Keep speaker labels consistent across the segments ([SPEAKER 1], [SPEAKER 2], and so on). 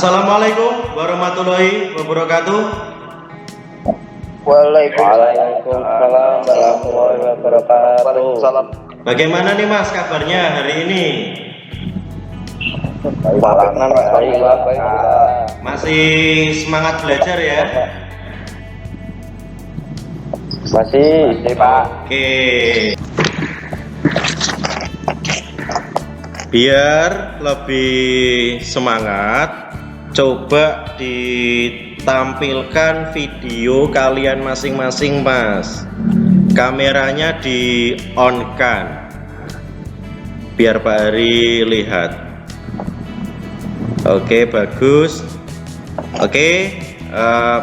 [SPEAKER 1] Assalamualaikum warahmatullahi wabarakatuh.
[SPEAKER 2] Waalaikumsalam warahmatullahi wabarakatuh.
[SPEAKER 1] Bagaimana nih Mas kabarnya hari ini?
[SPEAKER 2] Baik.
[SPEAKER 1] Masih semangat belajar ya?
[SPEAKER 2] Masih, Pak.
[SPEAKER 1] Oke. Biar lebih semangat, coba ditampilkan video kalian masing-masing, Mas. Kameranya di on kan, biar Pak Hari lihat. Oke, bagus. Oke,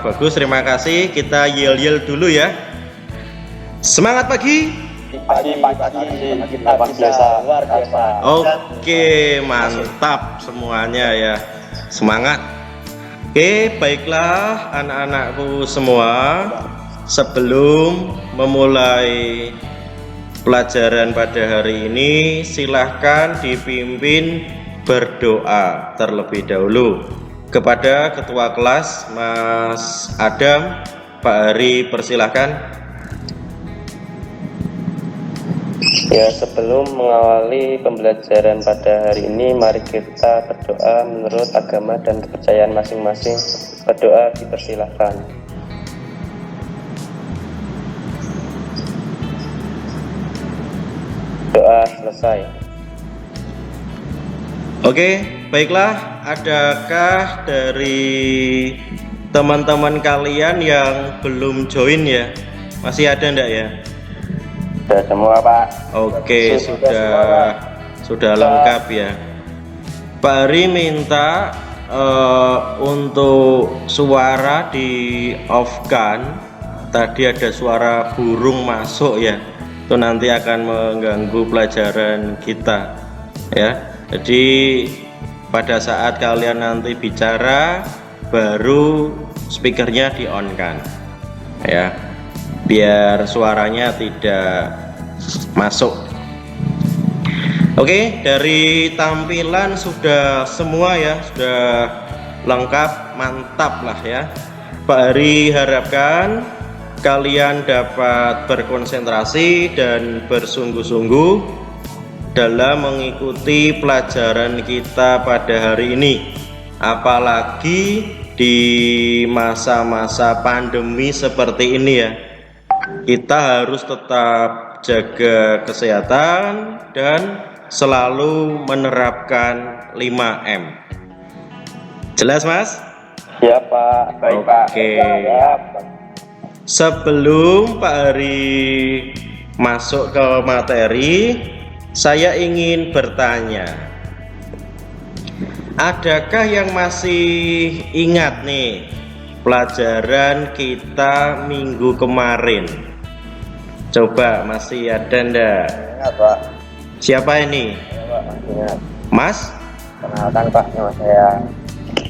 [SPEAKER 1] bagus. Terima kasih. Kita yel dulu ya. Semangat pagi.
[SPEAKER 2] Pagi, luar biasa.
[SPEAKER 1] Oke, mantap semuanya ya. Semangat. Oke, baiklah anak-anakku semua. Sebelum memulai pelajaran pada hari ini, silahkan dipimpin berdoa terlebih dahulu kepada Ketua Kelas Mas Adam. Pak Hari, persilahkan.
[SPEAKER 2] Ya, sebelum mengawali pembelajaran pada hari ini, mari kita berdoa menurut agama dan kepercayaan masing-masing. Berdoa dipersilahkan. Doa selesai.
[SPEAKER 1] Oke, baiklah. Adakah dari teman-teman kalian yang belum join ya? Masih ada enggak ya?
[SPEAKER 2] Sudah semua, Pak.
[SPEAKER 1] Oke, sudah lengkap ya. Pak Hari minta untuk suara di off kan. Tadi ada suara burung masuk ya. Itu nanti akan mengganggu pelajaran kita ya. Jadi pada saat kalian nanti bicara, baru speakernya di on kan ya, biar suaranya tidak masuk. Oke, dari tampilan sudah semua ya, sudah lengkap, mantap lah ya. Pak Hari harapkan kalian dapat berkonsentrasi dan bersungguh-sungguh dalam mengikuti pelajaran kita pada hari ini, apalagi di masa-masa pandemi seperti ini ya. Kita harus tetap jaga kesehatan dan selalu menerapkan 5M. Jelas, Mas?
[SPEAKER 2] Siap, Pak. Baik, Pak.
[SPEAKER 1] Oke.
[SPEAKER 2] Siap.
[SPEAKER 1] Sebelum Pak Hari masuk ke materi, saya ingin bertanya, adakah yang masih ingat nih pelajaran kita minggu kemarin? Coba, masih ada ndak?
[SPEAKER 2] Ingat, Pak.
[SPEAKER 1] Siapa ini?
[SPEAKER 2] Ya, Pak. Ingat.
[SPEAKER 1] Mas?
[SPEAKER 2] Kenalkan, Pak. Nama saya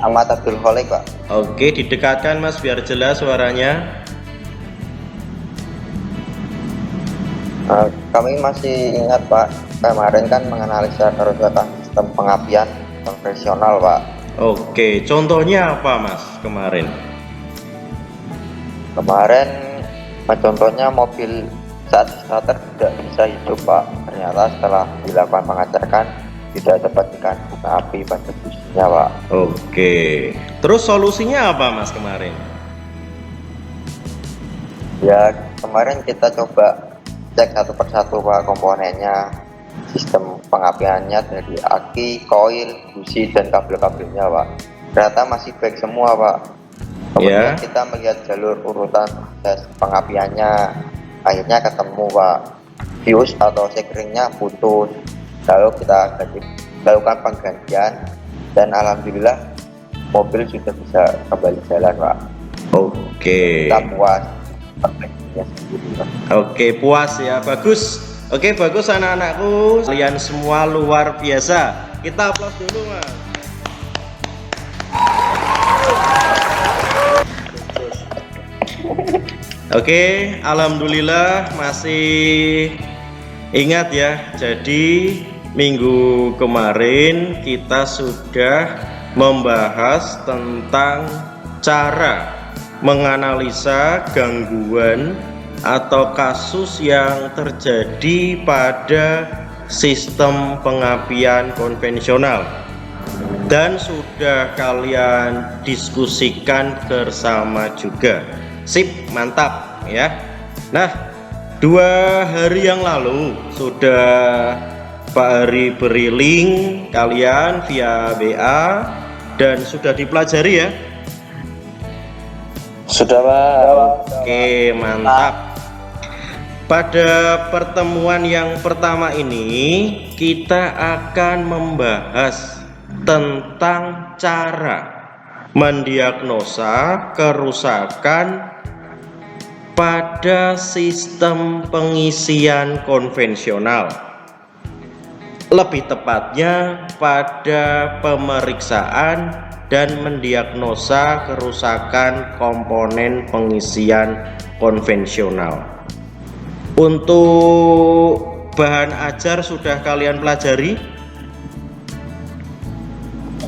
[SPEAKER 2] Ahmad Abdul Kholik, Pak.
[SPEAKER 1] Oke, didekatkan Mas biar jelas suaranya.
[SPEAKER 2] Kami masih ingat, Pak, kemarin kan menganalisa kerusakan sistem pengapian konvensional, Pak.
[SPEAKER 1] Oke, contohnya apa Mas kemarin?
[SPEAKER 2] Kemarin contohnya mobil saat starter tidak bisa hidup, Pak. Ternyata setelah dilakukan pengecekan tidak dapat dikandung api pada businya, Pak.
[SPEAKER 1] Oke, terus solusinya apa Mas kemarin?
[SPEAKER 2] Ya, kemarin kita coba cek satu persatu, Pak, komponennya, sistem pengapiannya dari aki, koil, busi, dan kabel-kabelnya, Pak. Ternyata masih baik semua, Pak. Kemudian kita melihat jalur urutan proses pengapiannya, akhirnya ketemu, Pak. Fuse atau sekringnya putus, lalu kita lakukan penggantian, dan alhamdulillah mobil sudah bisa kembali jalan, Pak.
[SPEAKER 1] Oke.
[SPEAKER 2] Kita puas.
[SPEAKER 1] Oke, puas ya, bagus. Oke, bagus anak-anakku. Kalian semua luar biasa. Kita aplaus dulu, Mas. Oke, alhamdulillah masih ingat ya. Jadi minggu kemarin kita sudah membahas tentang cara menganalisa gangguan atau kasus yang terjadi pada sistem pengapian konvensional, dan sudah kalian diskusikan bersama juga. Sip, mantap ya. Nah, 2 hari yang lalu sudah Pak Ari beri link kalian via WA dan sudah dipelajari ya.
[SPEAKER 3] Sudah, Pak.
[SPEAKER 1] Oke, mantap. Pada pertemuan yang pertama ini kita akan membahas tentang cara mendiagnosa kerusakan pada sistem pengisian konvensional. Lebih tepatnya pada pemeriksaan dan mendiagnosa kerusakan komponen pengisian konvensional. Untuk bahan ajar sudah kalian pelajari?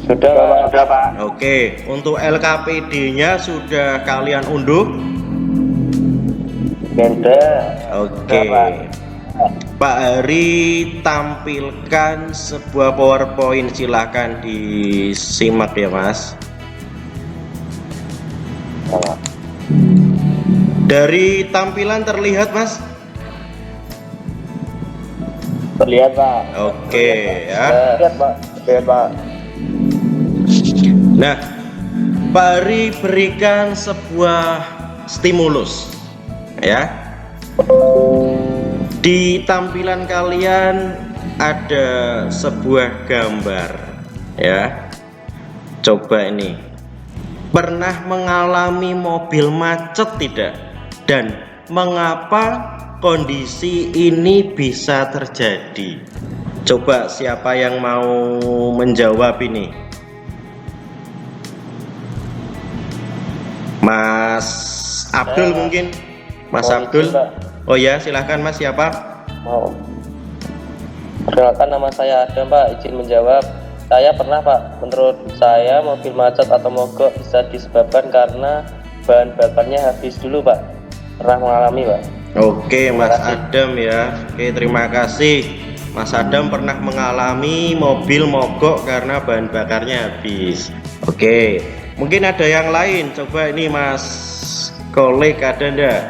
[SPEAKER 3] Sudah, Pak.
[SPEAKER 1] Oke, untuk LKPD-nya sudah kalian unduh?
[SPEAKER 3] Sudah.
[SPEAKER 1] Oke. Pak Hari tampilkan sebuah PowerPoint, silahkan disimak ya Mas. Dari tampilan terlihat Mas?
[SPEAKER 3] Terlihat, Pak.
[SPEAKER 1] Oke ya.
[SPEAKER 3] Terlihat, Pak. Terlihat, Pak.
[SPEAKER 1] Nah, Pak Ari berikan sebuah stimulus ya. Di tampilan kalian ada sebuah gambar ya. Coba ini. Pernah mengalami mobil macet tidak? Dan mengapa kondisi ini bisa terjadi? Coba siapa yang mau menjawab ini? Mas Abdul mungkin? Mas Abdul? Oh ya, silahkan Mas, siapa?
[SPEAKER 3] Mau. Perkenalkan, nama saya Adam, Pak. Izin menjawab. Saya pernah, Pak. Menurut saya mobil macet atau mogok bisa disebabkan karena bahan bakarnya habis dulu, Pak. Pernah mengalami, Pak.
[SPEAKER 1] Oke, Mas Adam ya. Oke, terima kasih. Mas Adam pernah mengalami mobil mogok karena bahan bakarnya habis. Oke, mungkin ada yang lain. Coba ini Mas Kolik, ada enggak?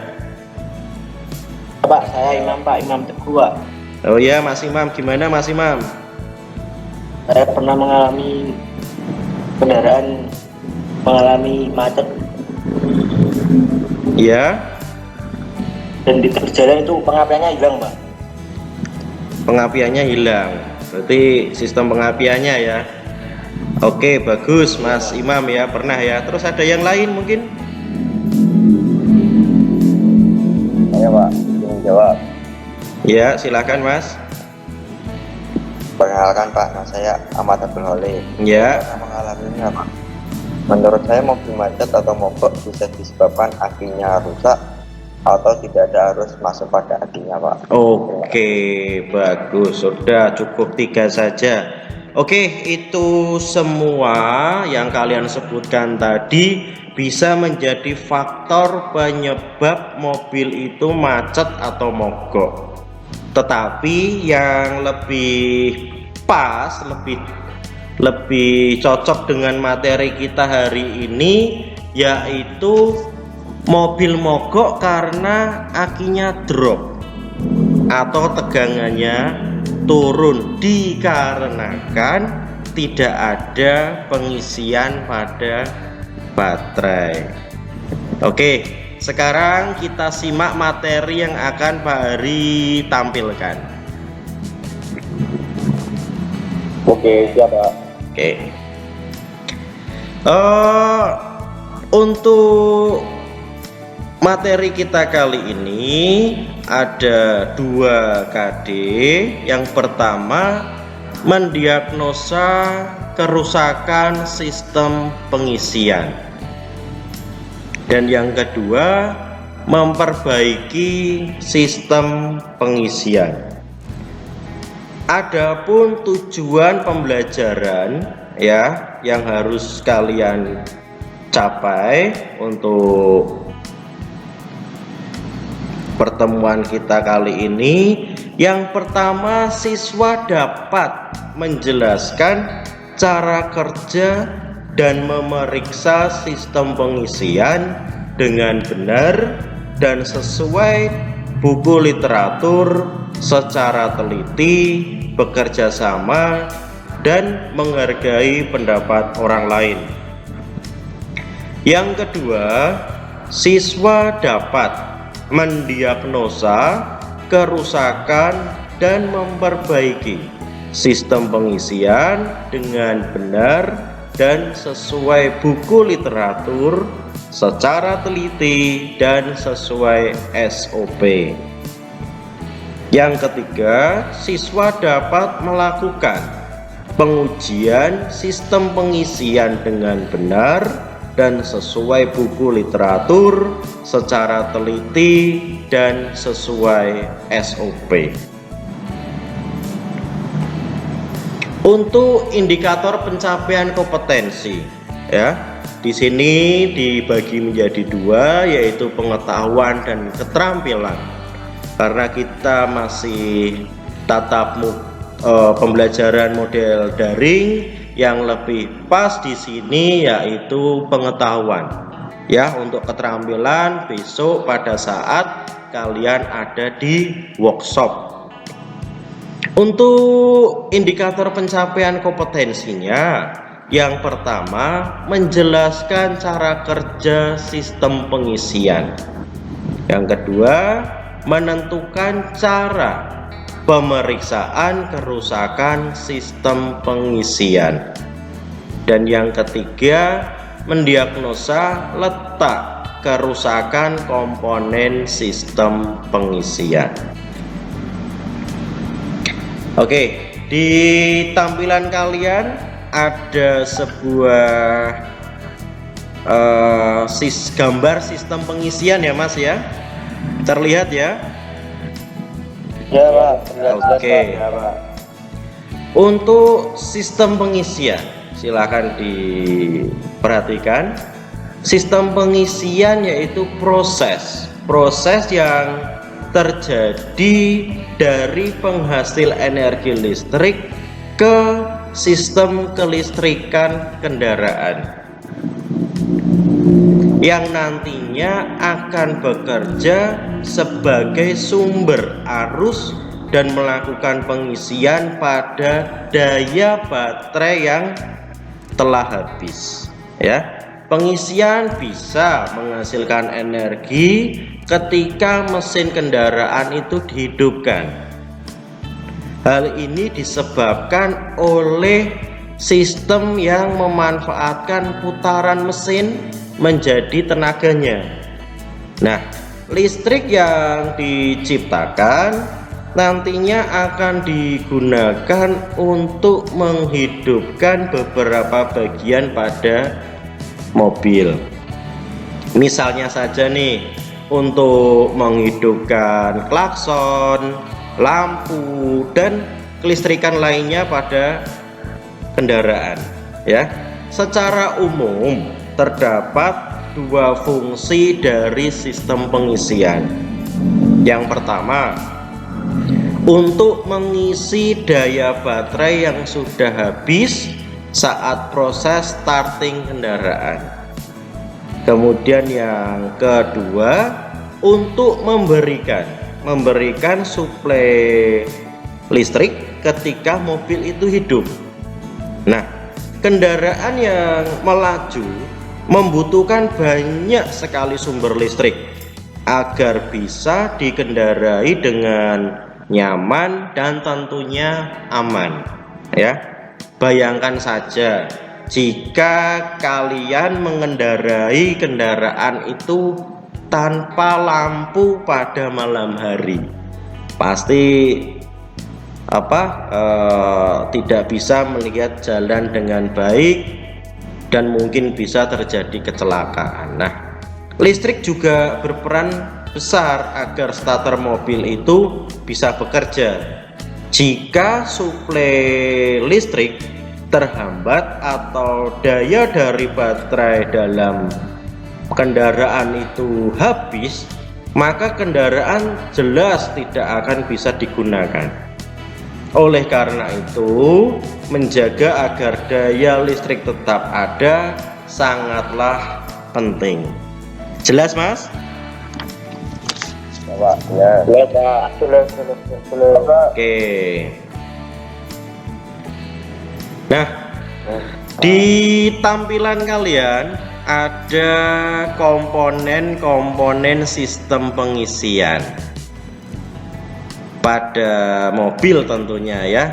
[SPEAKER 4] Pak, saya Imam, Pak. Imam Teguh, Pak.
[SPEAKER 1] Oh ya, Mas Imam, gimana Mas Imam?
[SPEAKER 4] Saya pernah mengalami kendaraan mengalami macet
[SPEAKER 1] Ya,
[SPEAKER 4] dan di tengah jalan itu pengapiannya hilang, Pak.
[SPEAKER 1] pengapiannya hilang. Berarti sistem pengapiannya ya. Oke, bagus Mas Imam ya, pernah ya. Terus ada yang lain mungkin?
[SPEAKER 3] Saya, Pak. Izin menjawab.
[SPEAKER 1] Ya, silakan Mas.
[SPEAKER 2] Perkenalkan Pak, nama saya Ahmad Abdul Holik.
[SPEAKER 1] Ya.
[SPEAKER 2] Pernah mengalaminya Pak. Menurut saya mobil macet atau mogok bisa disebabkan akinya rusak atau tidak ada arus masuk pada akinya Pak.
[SPEAKER 1] Oke, bagus. Sudah cukup 3 saja. Oke, itu semua yang kalian sebutkan tadi bisa menjadi faktor penyebab mobil itu macet atau mogok. Tetapi yang lebih pas, lebih cocok dengan materi kita hari ini yaitu mobil mogok karena akinya drop atau tegangannya turun dikarenakan tidak ada pengisian pada baterai. Oke, sekarang kita simak materi yang akan Pak Hari tampilkan.
[SPEAKER 3] Oke, siap, Pak.
[SPEAKER 1] Oke. Untuk materi kita kali ini ada 2 KD. Yang pertama, mendiagnosa kerusakan sistem pengisian. Dan yang kedua, memperbaiki sistem pengisian. Adapun tujuan pembelajaran ya yang harus kalian capai untuk pertemuan kita kali ini. Yang pertama, siswa dapat menjelaskan cara kerja dan memeriksa sistem pengisian dengan benar dan sesuai buku literatur secara teliti, bekerja sama, dan menghargai pendapat orang lain. Yang kedua, siswa dapat mendiagnosa kerusakan dan memperbaiki sistem pengisian dengan benar dan sesuai buku literatur secara teliti dan sesuai SOP. Yang ketiga, siswa dapat melakukan pengujian sistem pengisian dengan benar dan sesuai buku literatur secara teliti dan sesuai SOP. Untuk indikator pencapaian kompetensi, ya, di sini dibagi menjadi dua, yaitu pengetahuan dan keterampilan. Karena kita masih tatap pembelajaran model daring, yang lebih pas di sini yaitu pengetahuan. Ya, untuk keterampilan besok pada saat kalian ada di workshop. Untuk indikator pencapaian kompetensinya, yang pertama menjelaskan cara kerja sistem pengisian. Yang kedua, menentukan cara pemeriksaan kerusakan sistem pengisian. Dan yang ketiga, mendiagnosa letak kerusakan komponen sistem pengisian. Oke, di tampilan kalian ada sebuah gambar sistem pengisian ya Mas ya. Terlihat ya?
[SPEAKER 3] Ya Pak,
[SPEAKER 1] Oke. Untuk sistem pengisian, silakan diperhatikan. Sistem pengisian yaitu proses yang terjadi dari penghasil energi listrik ke sistem kelistrikan kendaraan yang nantinya akan bekerja sebagai sumber arus dan melakukan pengisian pada daya baterai yang telah habis. Ya, pengisian bisa menghasilkan energi ketika mesin kendaraan itu dihidupkan. Hal ini disebabkan oleh sistem yang memanfaatkan putaran mesin menjadi tenaganya. Nah, listrik yang diciptakan nantinya akan digunakan untuk menghidupkan beberapa bagian pada mobil. Misalnya saja nih, untuk menghidupkan klakson, lampu, dan kelistrikan lainnya pada kendaraan. Ya, secara umum terdapat dua fungsi dari sistem pengisian. Yang pertama, untuk mengisi daya baterai yang sudah habis saat proses starting kendaraan. Kemudian yang kedua, untuk memberikan suplai listrik ketika mobil itu hidup. Nah, kendaraan yang melaju membutuhkan banyak sekali sumber listrik agar bisa dikendarai dengan nyaman dan tentunya aman. Ya, bayangkan saja jika kalian mengendarai kendaraan itu tanpa lampu pada malam hari, pasti tidak bisa melihat jalan dengan baik dan mungkin bisa terjadi kecelakaan. Nah, listrik juga berperan besar agar starter mobil itu bisa bekerja. Jika suplai listrik terhambat atau daya dari baterai dalam kendaraan itu habis, maka kendaraan jelas tidak akan bisa digunakan. Oleh karena itu, menjaga agar daya listrik tetap ada sangatlah penting. Jelas, Mas?
[SPEAKER 3] Pak. Ya.
[SPEAKER 1] Oke. Nah, di tampilan kalian ada komponen-komponen sistem pengisian pada mobil tentunya ya.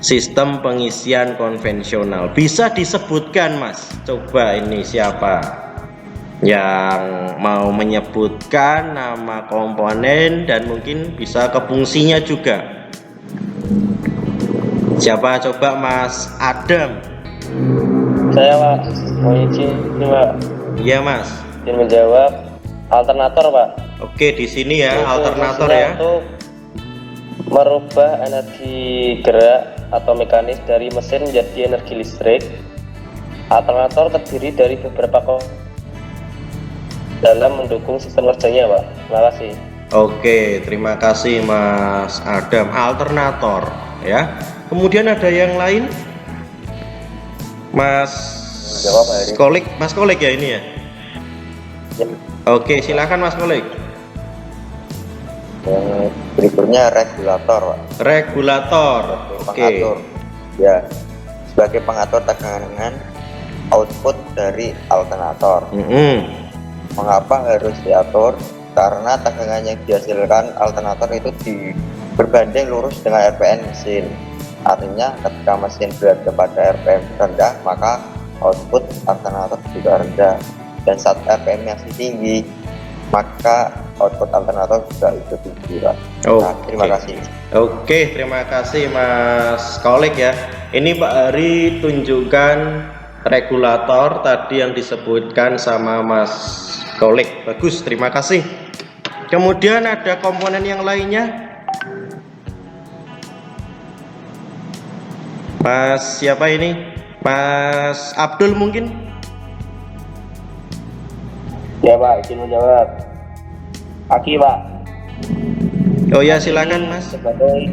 [SPEAKER 1] Sistem pengisian konvensional. Bisa disebutkan, Mas? Coba ini siapa yang mau menyebutkan nama komponen dan mungkin bisa ke fungsinya juga. Siapa? Coba Mas Adam.
[SPEAKER 3] Saya Pak, mau izin Pak.
[SPEAKER 1] Iya Mas.
[SPEAKER 3] Izin menjawab alternator Pak.
[SPEAKER 1] Oke, di sini ya,
[SPEAKER 3] Itu
[SPEAKER 1] alternator
[SPEAKER 3] fungsinya
[SPEAKER 1] ya.
[SPEAKER 3] Untuk merubah energi gerak atau mekanis dari mesin menjadi energi listrik. Alternator terdiri dari beberapa komponen dalam mendukung sistem kerjanya Pak. Terima kasih.
[SPEAKER 1] Oke, terima kasih Mas Adam. Alternator ya. Kemudian ada yang lain? Mas
[SPEAKER 2] Jawab, Pak Heri.
[SPEAKER 1] Kolik, Mas Kolik ya ini ya.
[SPEAKER 2] Ya.
[SPEAKER 1] Oke, silakan Mas Kolik.
[SPEAKER 2] Yang berikutnya regulator, Pak.
[SPEAKER 1] Regulator. Oke.
[SPEAKER 2] Pengatur. Ya, sebagai pengatur tegangan output dari alternator. Mengapa harus diatur? Karena tegangan yang dihasilkan alternator itu berbanding lurus dengan RPM mesin. Artinya ketika mesin berada pada RPM rendah, maka output alternator juga rendah. Dan saat RPM masih tinggi, maka output alternator juga itu tinggi, Pak. Nah, terima kasih.
[SPEAKER 1] Oke, terima kasih Mas Kolik ya. Ini Pak Hari tunjukkan regulator tadi yang disebutkan sama Mas Kolik. Bagus, terima kasih. Kemudian ada komponen yang lainnya. Mas siapa ini? Mas Abdul mungkin?
[SPEAKER 3] Ya Pak, izin menjawab. Aki Pak.
[SPEAKER 1] Oh ya, silakan Mas.
[SPEAKER 3] Sebagai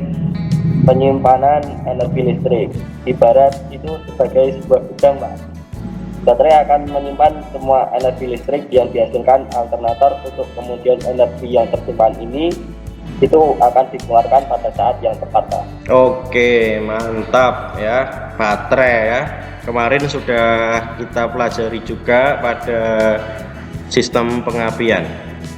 [SPEAKER 3] penyimpanan energi listrik, ibarat itu sebagai sebuah gudang Pak. Baterai akan menyimpan semua energi listrik yang dihasilkan alternator untuk kemudian energi yang tersimpan ini itu akan dikeluarkan pada saat yang tepat Pak.
[SPEAKER 1] Oke, mantap ya, baterai ya. Kemarin sudah kita pelajari juga pada sistem pengapian.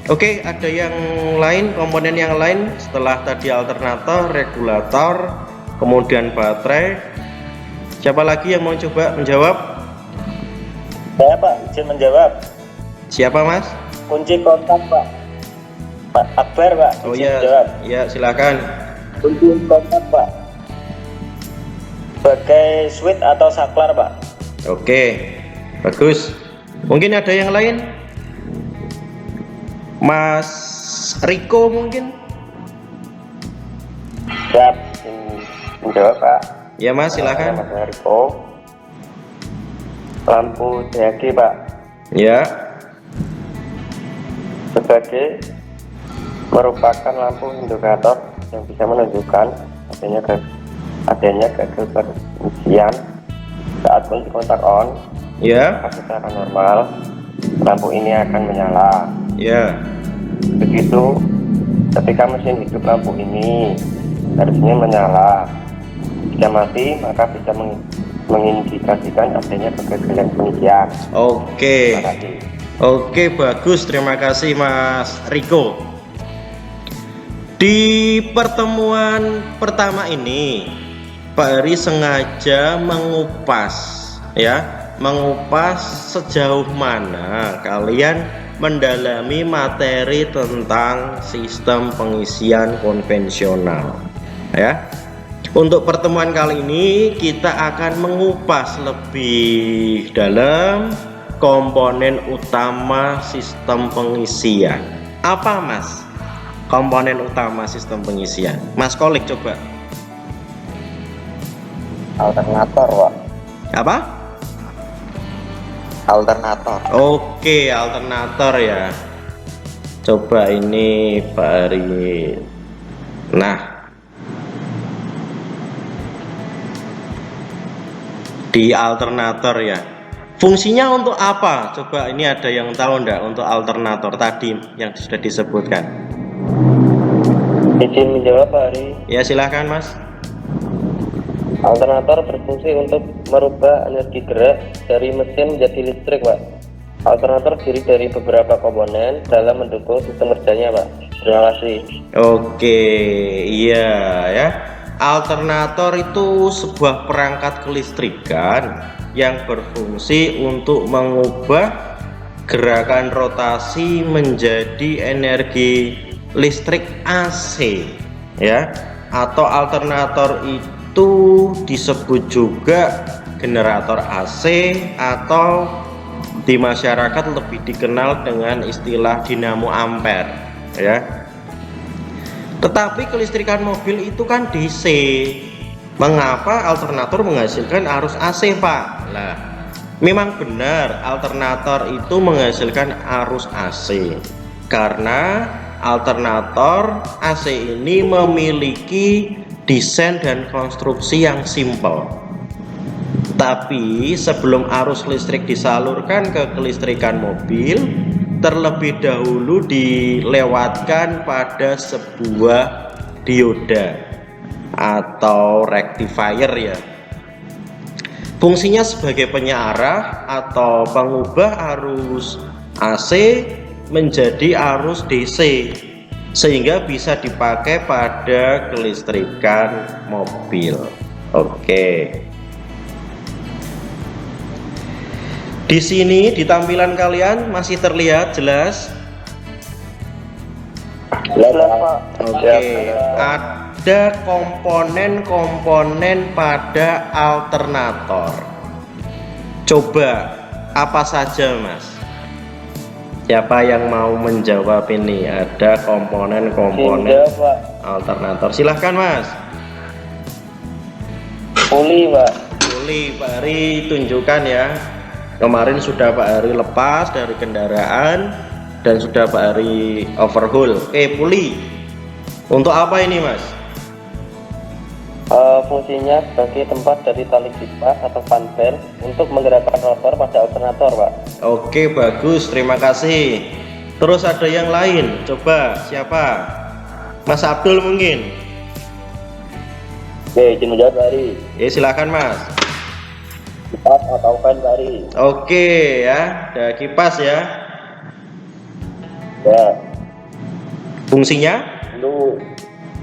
[SPEAKER 1] Oke, ada yang lain, komponen yang lain setelah tadi alternator, regulator, kemudian baterai. Siapa lagi yang mau coba menjawab?
[SPEAKER 3] Saya Pak, izin menjawab.
[SPEAKER 1] Siapa Mas?
[SPEAKER 3] Kunci kontak Pak. Pak Akbar Pak,
[SPEAKER 1] Oh
[SPEAKER 3] izin
[SPEAKER 1] ya,
[SPEAKER 3] menjawab.
[SPEAKER 1] ya silakan.
[SPEAKER 3] Kunci kontak Pak. Sebagai switch atau saklar Pak.
[SPEAKER 1] Oke, bagus. Mungkin ada yang lain? Mas Riko mungkin?
[SPEAKER 3] Siap, izin menjawab Pak.
[SPEAKER 1] Ya Mas, silakan.
[SPEAKER 3] Mas Hariko. Lampu DAG Pak.
[SPEAKER 1] Ya.
[SPEAKER 3] Sebagai merupakan lampu indikator yang bisa menunjukkan adanya gagal pengisian saat kunci kontak on.
[SPEAKER 1] Ya.
[SPEAKER 3] Secara normal lampu ini akan menyala.
[SPEAKER 1] Ya.
[SPEAKER 3] Begitu ketika mesin hidup lampu ini harusnya menyala. Jika mati maka bisa mengindikasikan adanya kegagalan pengisian.
[SPEAKER 1] Oke.
[SPEAKER 3] Terima kasih.
[SPEAKER 1] Oke, bagus. Terima kasih Mas Riko. Di pertemuan pertama ini Pak Heri sengaja mengupas sejauh mana kalian mendalami materi tentang sistem pengisian konvensional ya. Untuk pertemuan kali ini kita akan mengupas lebih dalam komponen utama sistem pengisian. Apa Mas? Komponen utama sistem pengisian. Mas Kolik coba.
[SPEAKER 2] Alternator, Pak.
[SPEAKER 1] Apa?
[SPEAKER 2] Alternator.
[SPEAKER 1] Oke, alternator ya. Coba ini Pak Ari. Nah, di alternator ya. Fungsinya untuk apa? Coba ini ada yang tahu enggak untuk alternator tadi yang sudah disebutkan?
[SPEAKER 3] Izin menjawab Pak Ari.
[SPEAKER 1] Ya, silahkan Mas.
[SPEAKER 3] Alternator berfungsi untuk merubah energi gerak dari mesin menjadi listrik, Pak. Alternator terdiri dari beberapa komponen dalam mendukung sistem kerjanya, Pak. Terima kasih.
[SPEAKER 1] Oke, iya ya. Alternator itu sebuah perangkat kelistrikan yang berfungsi untuk mengubah gerakan rotasi menjadi energi listrik AC ya. Atau alternator itu disebut juga generator AC atau di masyarakat lebih dikenal dengan istilah dinamo ampere ya. Tetapi kelistrikan mobil itu kan DC. Mengapa alternator menghasilkan arus AC, Pak? Nah, memang benar alternator itu menghasilkan arus AC karena alternator AC ini memiliki desain dan konstruksi yang simpel. Tapi sebelum arus listrik disalurkan ke kelistrikan mobil, terlebih dahulu dilewatkan pada sebuah dioda atau rectifier ya. Fungsinya sebagai penyarah atau pengubah arus AC menjadi arus DC sehingga bisa dipakai pada kelistrikan mobil. Oke. Di sini di tampilan kalian masih terlihat jelas?
[SPEAKER 3] Jelas, Pak.
[SPEAKER 1] Oke. Ada komponen-komponen pada alternator. Coba apa saja, Mas? Siapa yang mau menjawab ini? Ada komponen-komponen alternator. Silahkan, Mas.
[SPEAKER 3] Puli, Pak.
[SPEAKER 1] Puli, Pak Ari tunjukkan ya. Kemarin sudah Pak Ari lepas dari kendaraan dan sudah Pak Ari overhaul. Puli. Untuk apa ini, Mas?
[SPEAKER 3] Fungsinya sebagai tempat dari tali kipas atau fan belt untuk menggerakkan rotor pada alternator, Pak.
[SPEAKER 1] Oke, bagus, terima kasih. Terus ada yang lain, coba siapa? Mas Abdul mungkin?
[SPEAKER 3] Oke, izin menjawab, Pak Ari.
[SPEAKER 1] Silakan Mas.
[SPEAKER 3] Kipas atau fan, Pak Ari.
[SPEAKER 1] Oke ya, ada kipas ya.
[SPEAKER 3] Ya,
[SPEAKER 1] Fungsinya?
[SPEAKER 3] itu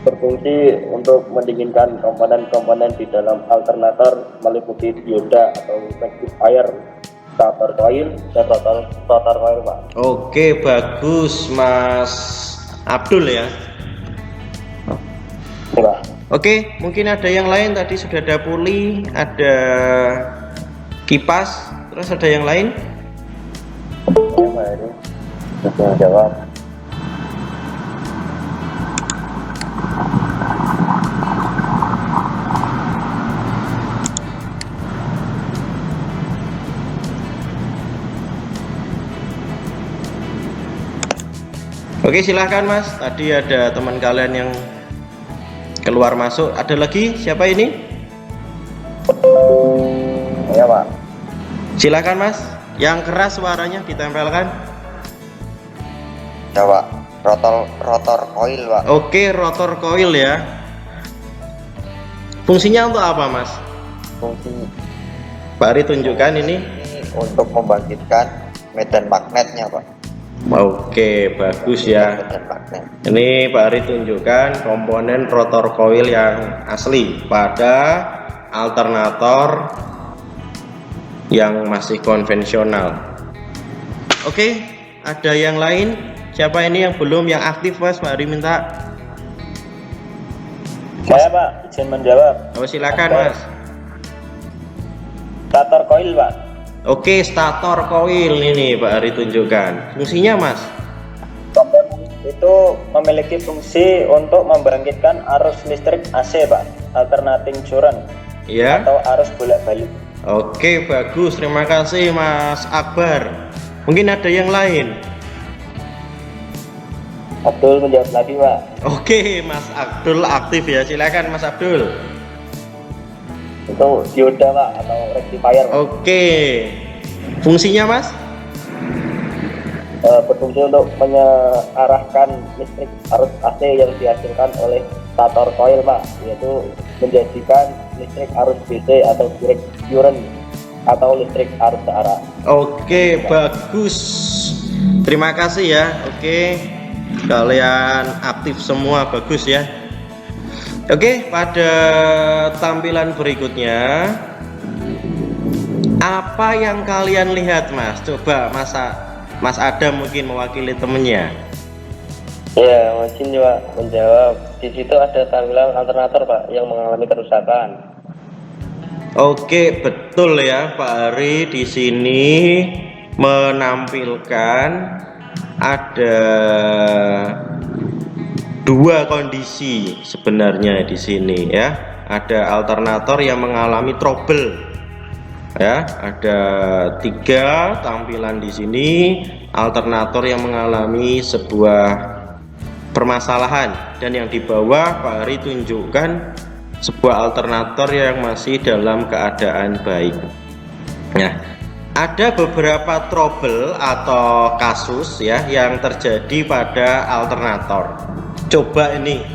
[SPEAKER 3] berfungsi untuk mendinginkan komponen-komponen di dalam alternator meliputi dioda atau rectifier, starter coil, dan rotor coil, Pak.
[SPEAKER 1] Oke, bagus Mas Abdul ya.
[SPEAKER 3] Enggak.
[SPEAKER 1] Oke, mungkin ada yang lain. Tadi sudah ada puli, ada kipas, terus ada yang lain?
[SPEAKER 3] Ya, Pak Ari. Izin menjawab.
[SPEAKER 1] Oke, silahkan Mas. Tadi ada teman kalian yang keluar masuk. Ada lagi? Siapa ini?
[SPEAKER 3] Ya, Pak.
[SPEAKER 1] Silahkan Mas. Yang keras suaranya ditempelkan.
[SPEAKER 2] Ya, Pak. Rotor coil, Pak.
[SPEAKER 1] Oke, rotor coil ya. Fungsinya untuk apa, Mas?
[SPEAKER 2] Fungsi
[SPEAKER 1] Pak Ari tunjukkan ini.
[SPEAKER 2] untuk membangkitkan medan magnetnya, Pak.
[SPEAKER 1] Oke, bagus ya.
[SPEAKER 2] Medan magnet.
[SPEAKER 1] Ini Pak Ari tunjukkan komponen rotor coil yang asli pada alternator yang masih konvensional. Oke, ada yang lain? Siapa ini yang belum yang aktif, Mas? Pak Ari minta.
[SPEAKER 3] Saya, Pak, izin menjawab.
[SPEAKER 1] Oh, silakan, Mas.
[SPEAKER 3] Starter coil, Pak.
[SPEAKER 1] Oke, stator coil ini Pak Ari tunjukkan. Fungsinya, Mas?
[SPEAKER 3] Itu memiliki fungsi untuk membangkitkan arus listrik AC, Pak, alternating current
[SPEAKER 1] Ya.
[SPEAKER 3] atau arus bolak-balik.
[SPEAKER 1] Oke, bagus. Terima kasih Mas Akbar. Mungkin ada yang lain.
[SPEAKER 3] Abdul menjawab lagi, Pak.
[SPEAKER 1] Oke, Mas Abdul aktif ya. Silakan Mas Abdul.
[SPEAKER 3] Itu dioda, Pak, atau rectifier, Pak.
[SPEAKER 1] Oke. Fungsinya Mas?
[SPEAKER 3] Berfungsi untuk mengarahkan listrik arus AC yang dihasilkan oleh stator coil, Pak, yaitu menjadikan listrik arus DC atau direct current atau listrik arus searah.
[SPEAKER 1] Oke, bagus. Terima kasih ya. Oke. Kalian aktif semua, bagus ya. Oke, pada tampilan berikutnya apa yang kalian lihat, Mas? Coba Mas Adam mungkin mewakili temennya.
[SPEAKER 3] Ya, mungkin juga menjawab. Di situ ada tampilan alternator, Pak, yang mengalami kerusakan.
[SPEAKER 1] Oke, betul ya, Pak Ari di sini menampilkan ada dua kondisi sebenarnya di sini ya. Ada alternator yang mengalami trouble. Ya, ada 3 tampilan di sini alternator yang mengalami sebuah permasalahan, dan yang di bawah Pak Ari tunjukkan sebuah alternator yang masih dalam keadaan baik. Nah, ada beberapa trouble atau kasus ya yang terjadi pada alternator. Coba ini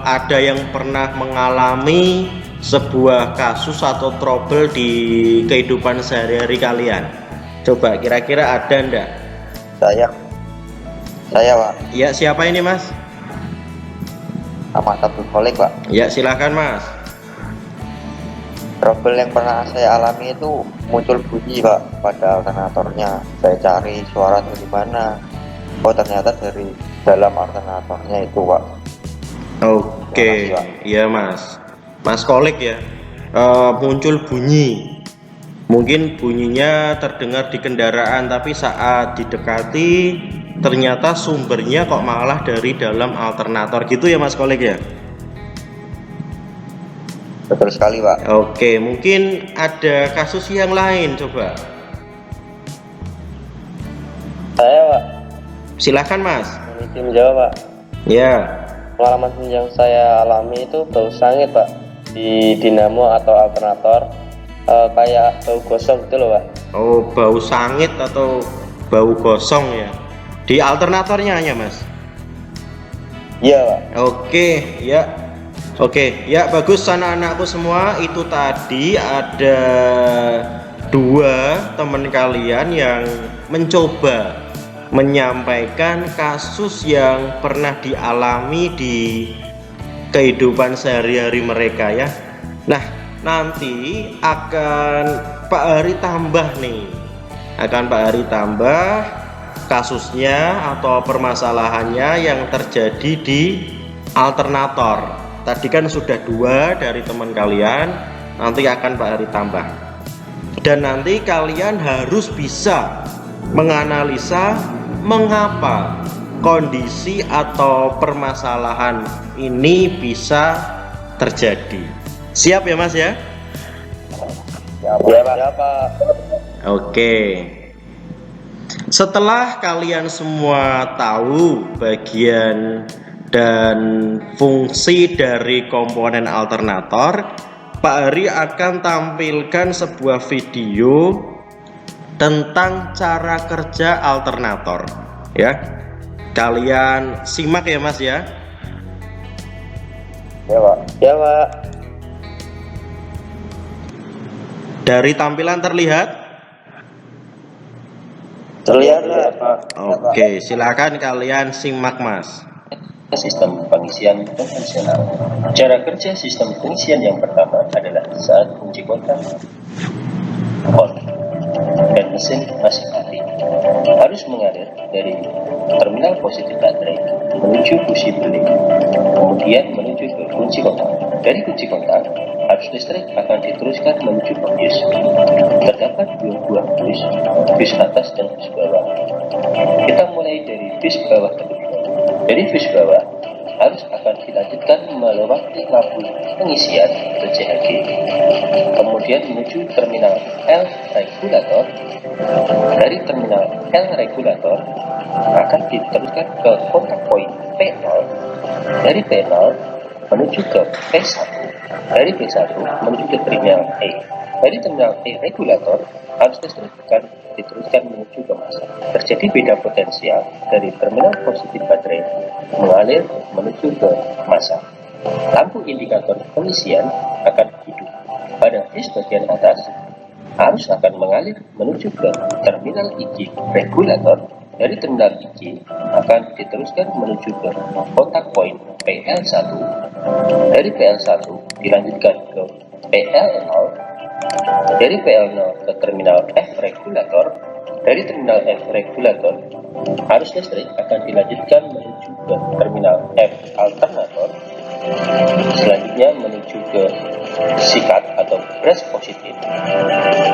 [SPEAKER 1] ada yang pernah mengalami sebuah kasus atau trouble di kehidupan sehari-hari kalian? Coba kira-kira ada ndak?
[SPEAKER 2] Saya Pak,
[SPEAKER 1] Ya, siapa ini Mas?
[SPEAKER 2] Ahmad Abdul Kholik, Pak.
[SPEAKER 1] Ya, silakan Mas.
[SPEAKER 2] Trouble yang pernah saya alami itu muncul bunyi, Pak, pada alternatornya. Saya cari suara dari mana. Oh, ternyata dari dalam alternatornya itu, Pak.
[SPEAKER 1] Oke,
[SPEAKER 2] Terima kasih, Pak.
[SPEAKER 1] iya Mas. Mas Kolik ya, muncul bunyi. Mungkin bunyinya terdengar di kendaraan, tapi saat didekati ternyata sumbernya kok malah dari dalam alternator gitu ya Mas Kolik ya.
[SPEAKER 2] Betul sekali, Pak.
[SPEAKER 1] Oke, mungkin ada kasus yang lain, coba.
[SPEAKER 3] Saya, Pak,
[SPEAKER 1] Silakan Mas.
[SPEAKER 3] ini menjawab, Pak.
[SPEAKER 1] Ya.
[SPEAKER 3] Pengalaman yang saya alami itu bau sangit, Pak, di dinamo atau alternator, kayak bau gosong gitu loh, Pak.
[SPEAKER 1] Oh, bau sangit atau bau gosong ya. Di alternatornya hanya Mas.
[SPEAKER 3] Iya, Pak.
[SPEAKER 1] Oke, ya. Oke, ya bagus anak-anakku semua. Itu tadi ada 2 teman kalian yang mencoba menyampaikan kasus yang pernah dialami di kehidupan sehari-hari mereka ya. Nah, nanti akan Pak Ari tambah nih. Akan Pak Ari tambah kasusnya atau permasalahannya yang terjadi di alternator. Tadi kan sudah 2 dari teman kalian, nanti akan Pak Ari tambah. Dan nanti kalian harus bisa menganalisa mengapa kondisi atau permasalahan ini bisa terjadi. Siap ya Mas ya?
[SPEAKER 3] Ya, Pak.
[SPEAKER 1] Oke. Setelah kalian semua tahu bagian dan fungsi dari komponen alternator, Pak Ari akan tampilkan sebuah video tentang cara kerja alternator ya. Kalian simak ya Mas ya.
[SPEAKER 3] Ya, Pak. Ya, Pak.
[SPEAKER 1] Dari tampilan terlihat?
[SPEAKER 3] Terlihat, Pak.
[SPEAKER 1] Oke, silakan kalian simak Mas.
[SPEAKER 5] Sistem pengisian konvensional. Cara kerja sistem pengisian yang pertama adalah saat kunci kontak on dan mesin masih mati, harus mengalir dari terminal positif baterai menuju busi beling, kemudian menuju ke kunci kontak. Dari kunci kontak, arus listrik akan diteruskan menuju ke fuse. Terdapat 2 buah fuse atas dan fuse bawah. Kita mulai dari fuse bawah terlebih dahulu. Dari fuse bawah, harus akan dilanjutkan melewati lampu pengisian atau CHG, kemudian menuju terminal L regulator. Dari terminal L regulator akan diteruskan ke kontak poin P0. Dari P0 menuju ke P1. Dari P1 menuju ke terminal E. Dari terminal E regulator arus listrik akan diteruskan menuju ke massa. Terjadi beda potensial dari terminal positif baterai mengalir menuju ke massa. Lampu indikator pengisian akan hidup. Pada fuse bagian atas, arus akan mengalir menuju ke terminal IC regulator. Dari terminal IC akan diteruskan menuju ke kontak poin PL1. Dari PL1 dilanjutkan ke PL0. Dari PL0 ke terminal F regulator. Dari terminal F regulator, arus listrik akan dilanjutkan menuju ke terminal F alternator. Selanjutnya menuju ke sikat atau brush positif.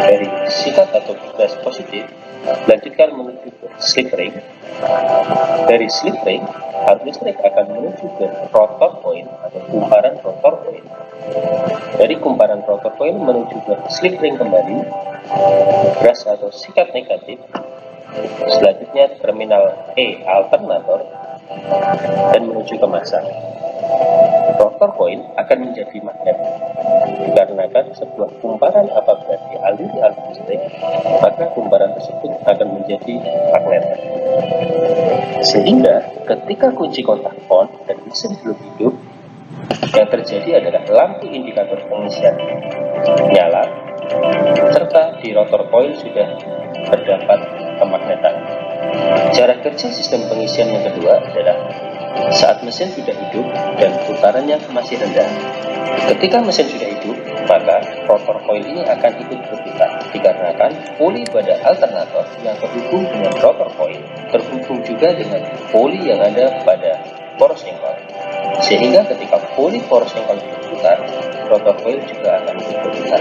[SPEAKER 5] Dari sikat atau brush positif dilanjutkan menuju ke slip ring. Dari slip ring, arus listrik akan menuju ke rotor coil atau kumparan rotor coil. Dari kumparan rotor coil menuju ke slip ring kembali, brush atau sikat negatif. Selanjutnya terminal E alternator dan menuju ke massa. Rotor coil akan menjadi magnet dikarenakan sebuah kumparan apabila dialiri arus listrik, maka kumparan tersebut akan menjadi magnet. Sehingga ketika kunci kontak on dan mesin belum hidup, yang terjadi adalah lampu indikator pengisian nyala, serta di rotor coil sudah terdapat kemagnetan. Cara kerja sistem pengisian yang kedua adalah saat mesin sudah hidup dan putarannya masih rendah. Ketika mesin sudah hidup, maka rotor coil ini akan ikut berputar dikarenakan poli pada alternator yang terhubung dengan rotor coil terhubung juga dengan poli yang ada pada poros engkol. Sehingga ketika poli poros engkol berputar, rotor coil juga akan ikut berputar.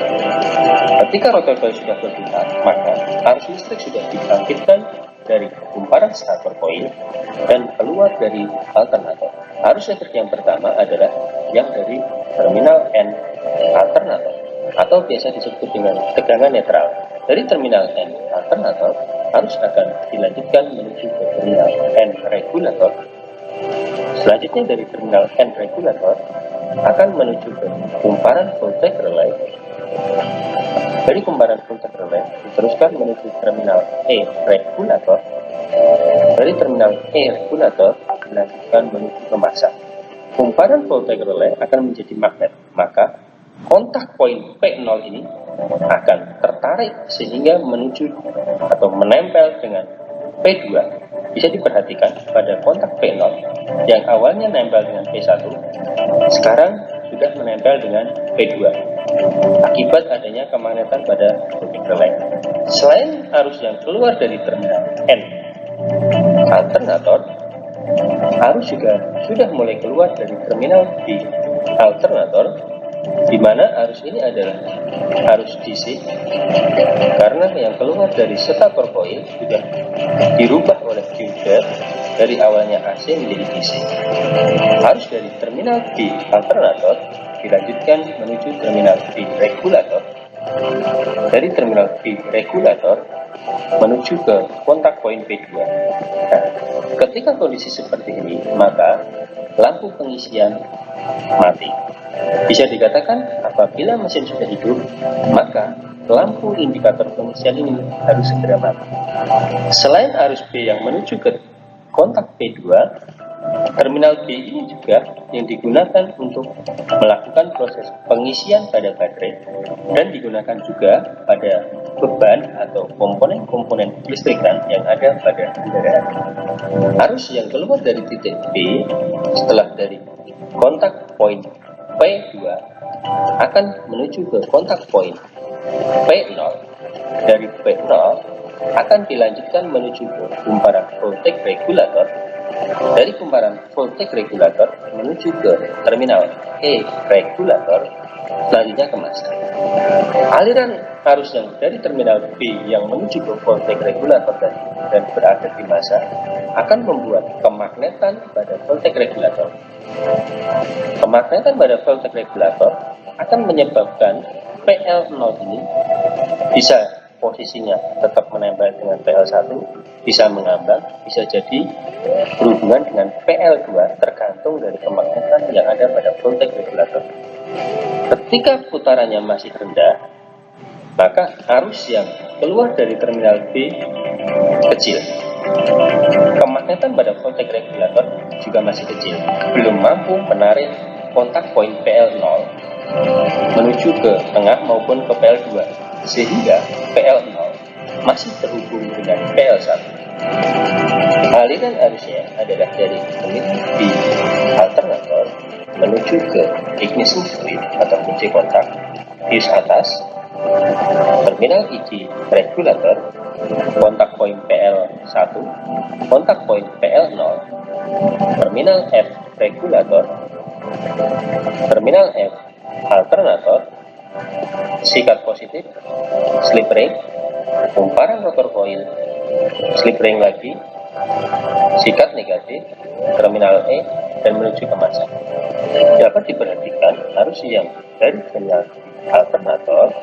[SPEAKER 5] Ketika rotor coil sudah berputar, maka arus listrik sudah dibangkitkan dari kumparan stator coil dan keluar dari alternator. Arus listrik yang pertama adalah yang dari terminal N alternator atau biasa disebut dengan tegangan netral. Dari terminal N alternator, arus akan dilanjutkan menuju ke terminal N regulator. Selanjutnya dari terminal N regulator akan menuju ke kumparan voltage relay. Dari kumparan voltage relay diteruskan menuju terminal E regulator. Dari terminal E regulator dilanjutkan menuju ke massa. Kumparan voltage relay akan menjadi magnet, maka kontak poin P0 ini akan tertarik sehingga menuju atau menempel dengan P2. Bisa diperhatikan pada kontak P0 yang awalnya nempel dengan P1, sekarang sudah menempel dengan P2 akibat adanya kemagnetan pada voltage relay. Selain arus yang keluar dari terminal N alternator, arus juga sudah mulai keluar dari terminal D alternator, di mana arus ini adalah arus DC karena yang keluar dari stator coil sudah dirubah oleh diode dari awalnya AC menjadi DC. Arus dari terminal D alternator dilanjutkan menuju terminal D regulator. Dari terminal D regulator menuju ke kontak poin P2. Nah, ketika kondisi seperti ini, maka lampu pengisian mati. Bisa dikatakan apabila mesin sudah hidup, maka lampu indikator pengisian ini harus segera mati. Selain arus B yang menuju ke kontak P2, terminal B ini juga yang digunakan untuk melakukan proses pengisian pada baterai dan digunakan juga pada beban atau komponen-komponen listrikan yang ada pada kendaraan. Arus yang keluar dari titik B setelah dari kontak poin P2 akan menuju ke kontak poin P0. Dari P0 akan dilanjutkan menuju ke kumparan voltage regulator. Dari kumparan voltage regulator menuju ke terminal E regulator, selanjutnya ke massa. Aliran arus yang dari terminal B yang menuju ke voltage regulator dan berada di masa akan membuat kemagnetan pada voltage regulator. Kemagnetan pada voltage regulator akan menyebabkan PL0 ini bisa posisinya tetap menempel dengan PL1, bisa mengambang, bisa jadi berhubungan dengan PL2 tergantung dari kemagnetan yang ada pada voltage regulator. Ketika putarannya masih rendah, maka arus yang keluar dari terminal B kecil. Kemagnetan pada voltage regulator juga masih kecil, belum mampu menarik kontak poin PL0 menuju ke tengah maupun ke PL2, sehingga PL0 masih terhubung dengan PL1. Aliran arusnya adalah dari terminal B alternator menuju ke ignition fluid atau kunci kontak fuse atas, terminal IG regulator, kontak poin PL1, kontak poin PL0, terminal F regulator, terminal F alternator, sikat positif, slip ring, kumparan rotor coil, slip ring lagi, sikat negatif, terminal E, dan menuju ke masa. Dapat diperhatikan arus yang dari terminal alternator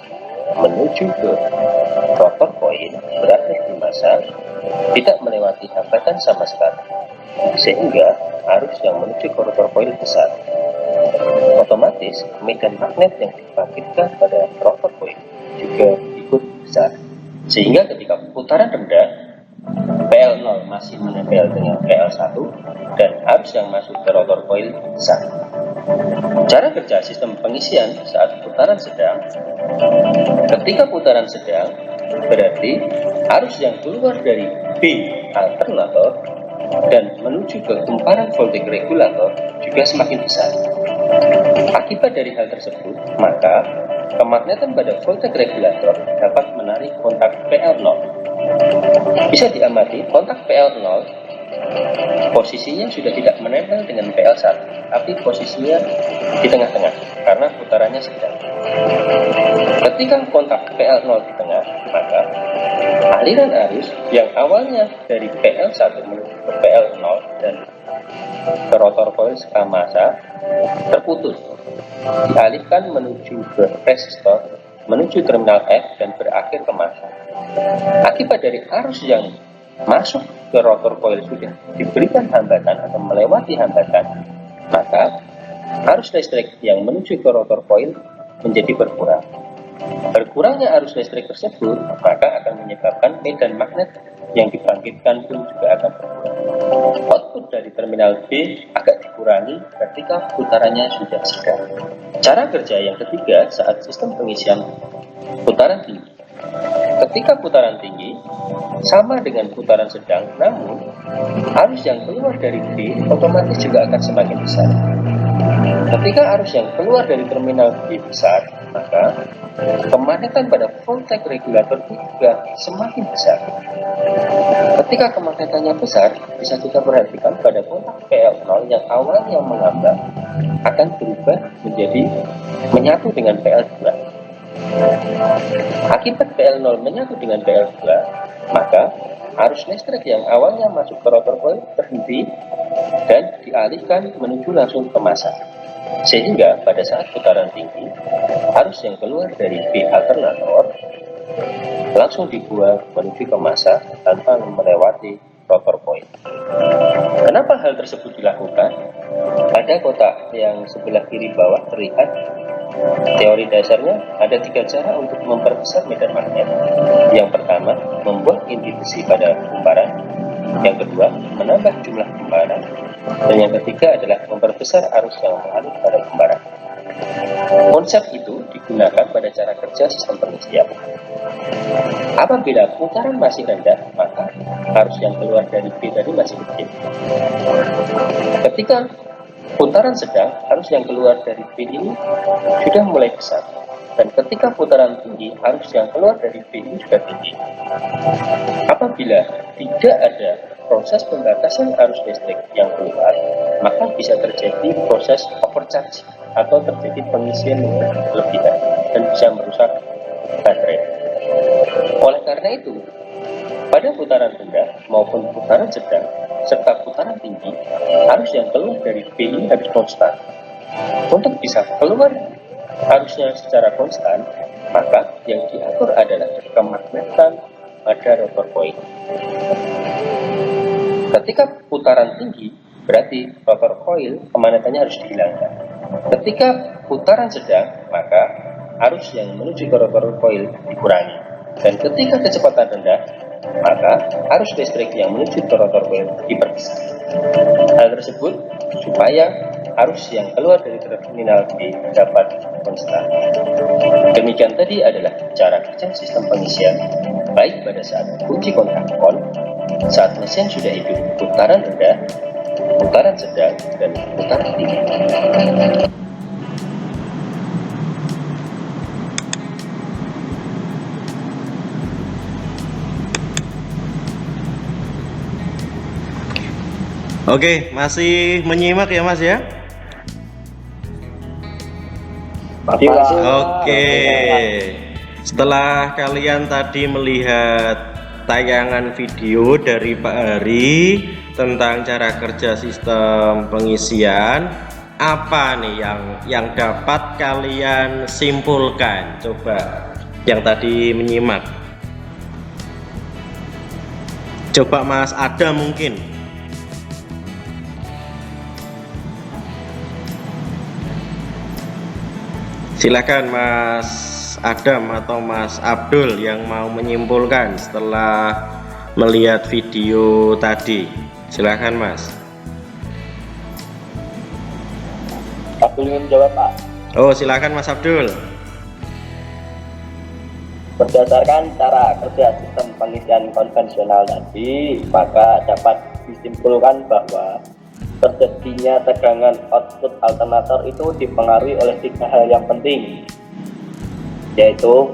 [SPEAKER 5] menuju ke rotor coil berada di masa tidak melewati hambatan sama sekali, sehingga arus yang menuju ke rotor coil besar. Otomatis medan magnet yang dibangkitkan pada rotor coil juga ikut besar, sehingga ketika putaran rendah PL0 masih menempel dengan PL1 dan arus yang masuk ke rotor coil besar. Cara kerja sistem pengisian saat putaran sedang. Ketika putaran sedang, berarti arus yang keluar dari B alternator dan menuju ke kumparan voltage regulator juga semakin besar. Akibat dari hal tersebut, maka kemagnetan pada voltage regulator dapat menarik kontak PL0. Bisa diamati kontak PL0 posisinya sudah tidak menempel dengan PL1, tapi posisinya di tengah-tengah karena putarannya sedang. Ketika kontak PL0 di tengah, maka aliran arus yang awalnya dari PL1 menuju ke PL0 dan ke rotor coil sekamasa terputus, dialihkan menuju ke resistor, menuju terminal F dan berakhir ke masa. Akibat dari arus yang masuk ke rotor coil sudah diberikan hambatan atau melewati hambatan, maka arus listrik yang menuju ke rotor coil menjadi berkurang. Berkurangnya arus listrik tersebut maka akan menyebabkan medan magnet yang dibangkitkan pun juga akan berkurang. Output dari terminal B agak dikurangi ketika putarannya sudah sedang. Cara kerja yang ketiga saat sistem pengisian putaran tinggi. Ketika putaran tinggi sama dengan putaran sedang, namun arus yang keluar dari B otomatis juga akan semakin besar. Ketika arus yang keluar dari terminal B besar, maka kemagnetan pada voltage regulator juga semakin besar. Ketika kemagnetannya besar, bisa kita perhatikan pada kontak PL0 yang awalnya mengambang akan berubah menjadi menyatu dengan PL2. Akibat PL0 menyatu dengan PL2, maka arus listrik yang awalnya masuk ke rotor coil berhenti dan dialihkan menuju langsung ke masa. Sehingga pada saat putaran tinggi, arus yang keluar dari B alternator langsung dibuang menuju ke masa tanpa melewati rotor coil. Kenapa hal tersebut dilakukan? Pada kotak yang sebelah kiri bawah terlihat teori dasarnya ada 3 cara untuk memperbesar medan magnet. Yang pertama, membuat inti besi pada kumparan. Yang kedua, menambah jumlah kumparan. Dan yang ketiga adalah memperbesar arus yang mengalir pada kumparan. Konsep itu digunakan pada cara kerja sistem pengisian. Apabila putaran masih rendah, maka arus yang keluar dari B tadi masih kecil. Ketika putaran sedang, arus yang keluar dari B ini sudah mulai besar. Dan ketika putaran tinggi, arus yang keluar dari B ini juga tinggi. Apabila tidak ada proses pembatasan arus listrik yang keluar, maka bisa terjadi proses overcharge atau terjadi pengisian yang berlebihan dan bisa merusak baterai. Oleh karena itu, pada putaran rendah maupun putaran sedang serta putaran tinggi, arus yang keluar dari B ini harus konstan. Untuk bisa keluar arusnya secara konstan, maka yang diatur adalah kemagnetan pada rotor koil. Ketika putaran tinggi, berarti rotor koil kemagnetannya harus dihilangkan. Ketika putaran sedang, maka arus yang menuju ke rotor koil dikurangi. Dan ketika kecepatan rendah, maka arus listrik yang menuju ke rotor koil diperkecil. Hal tersebut supaya arus yang keluar dari terminal B dapat konstan. Demikian tadi adalah cara kerja sistem pengisian, baik pada saat kunci kontak on, saat mesin sudah hidup putaran rendah, putaran sedang, dan putaran tinggi.
[SPEAKER 1] Oke, masih menyimak ya Mas ya?
[SPEAKER 3] Masih, Pak.
[SPEAKER 1] Oke. Setelah kalian tadi melihat tayangan video dari Pak Hari tentang cara kerja sistem pengisian, apa nih yang dapat kalian simpulkan? Coba yang tadi menyimak. Coba Mas Adam mungkin. Silakan Mas Adam atau Mas Abdul yang mau menyimpulkan setelah melihat video tadi. Silakan Mas.
[SPEAKER 3] Abdul ingin menjawab, Pak.
[SPEAKER 1] Oh, silakan Mas Abdul.
[SPEAKER 3] Berdasarkan cara kerja sistem pengisian konvensional tadi, maka dapat disimpulkan bahwa terjadinya tegangan output alternator itu dipengaruhi oleh 3 hal yang penting, yaitu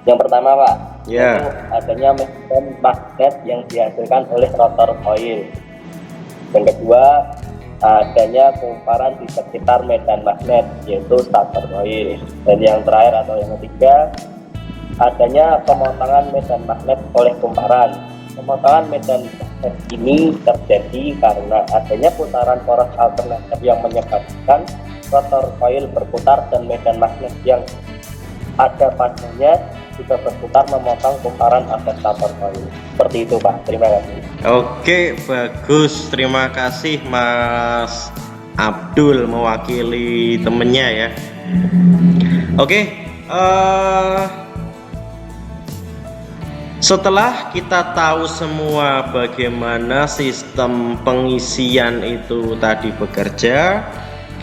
[SPEAKER 3] yang pertama, Pak,
[SPEAKER 1] Ya.
[SPEAKER 3] yaitu adanya medan magnet yang dihasilkan oleh rotor coil. Yang kedua, adanya kumparan di sekitar medan magnet, yaitu starter coil. Dan yang terakhir atau yang ketiga, adanya pemotongan medan magnet oleh kumparan. Pemotongan medan magnet ini terjadi karena adanya putaran poros alternatif yang menyebabkan rotor coil berputar dan medan magnet yang ada padanya juga berputar memotong kumparan atau starter coil. Seperti itu, Pak. Terima kasih.
[SPEAKER 1] Oke, bagus. Terima kasih Mas Abdul mewakili temennya ya. Oke, setelah kita tahu semua bagaimana sistem pengisian itu tadi bekerja,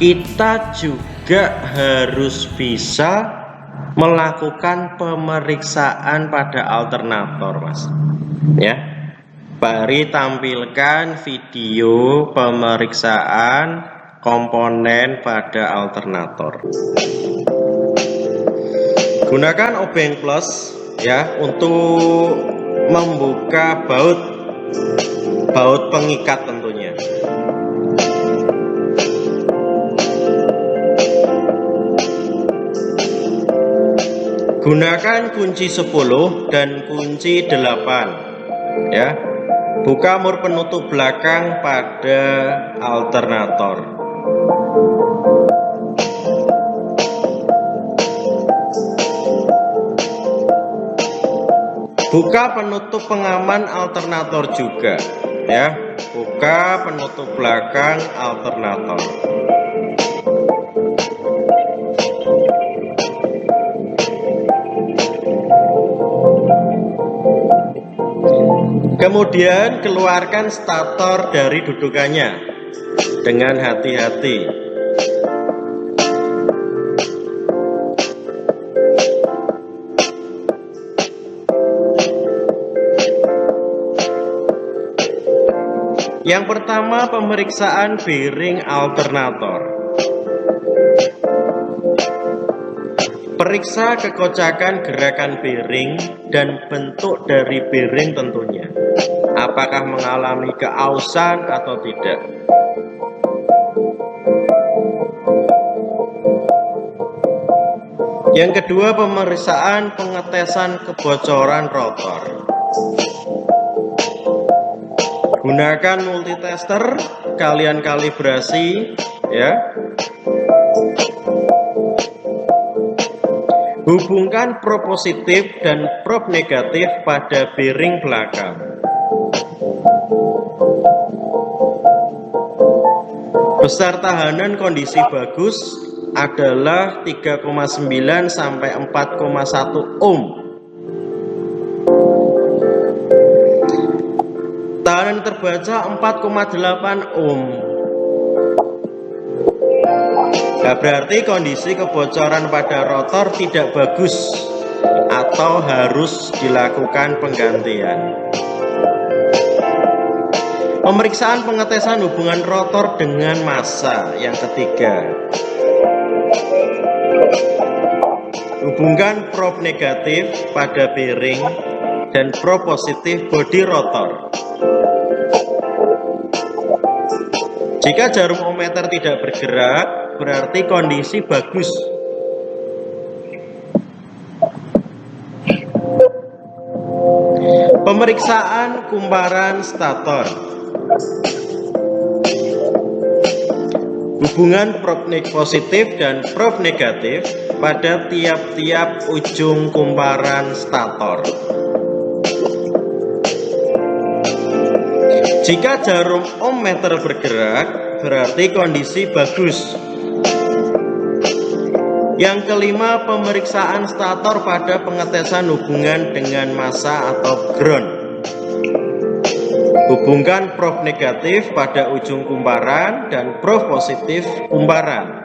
[SPEAKER 1] kita juga harus bisa melakukan pemeriksaan pada alternator, Mas. Ya, Pak Ari tampilkan video pemeriksaan komponen pada alternator. Gunakan obeng plus ya untuk membuka baut pengikat tentunya. Gunakan kunci 10 dan kunci 8 ya. Buka mur penutup belakang pada alternator. Buka penutup pengaman alternator juga ya. Buka penutup belakang alternator. Kemudian keluarkan stator dari dudukannya dengan hati-hati. Yang pertama, pemeriksaan bearing alternator. Periksa kekocakan gerakan bearing dan bentuk dari bearing tentunya. Apakah mengalami keausan atau tidak. Yang kedua, pemeriksaan pengetesan kebocoran rotor. Gunakan multitester, kalian kalibrasi ya. Hubungkan prob positif dan prob negatif pada bearing belakang. Besar tahanan kondisi bagus adalah 3,9 sampai 4,1 ohm. Tahanan terbaca 4,8 ohm. Nah, berarti kondisi kebocoran pada rotor tidak bagus atau harus dilakukan penggantian. Pemeriksaan pengetesan hubungan rotor dengan massa yang ketiga. Hubungkan prob negatif pada bearing dan prob positif bodi rotor. Jika jarum ohmmeter tidak bergerak, berarti kondisi bagus. Pemeriksaan kumparan stator. Hubungan prob positif dan prob negatif pada tiap-tiap ujung kumparan stator. Jika jarum ohmmeter bergerak, berarti kondisi bagus. Yang kelima, pemeriksaan stator pada pengetesan hubungan dengan massa atau ground. Hubungkan prob negatif pada ujung kumparan dan prob positif kumparan.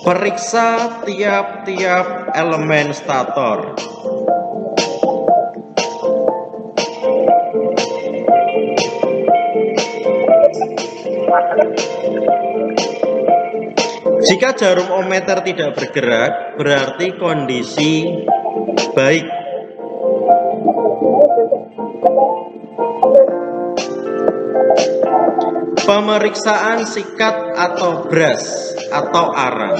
[SPEAKER 1] Periksa tiap-tiap elemen stator. Jika jarum ohmmeter tidak bergerak, berarti kondisi baik. Pemeriksaan sikat atau brush atau arang.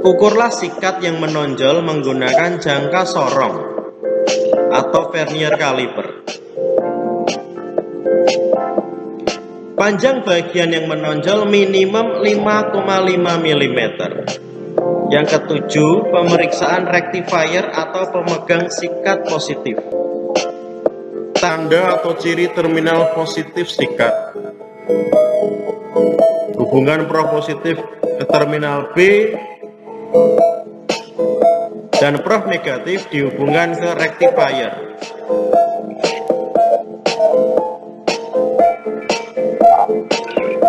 [SPEAKER 1] Ukurlah sikat yang menonjol menggunakan jangka sorong atau vernier caliper. Panjang bagian yang menonjol minimum 5,5 mm. Yang ketujuh, pemeriksaan rectifier atau pemegang sikat positif. Tanda atau ciri terminal positif sikat. Hubungan prob positif ke terminal B dan prob negatif dihubungkan ke rectifier.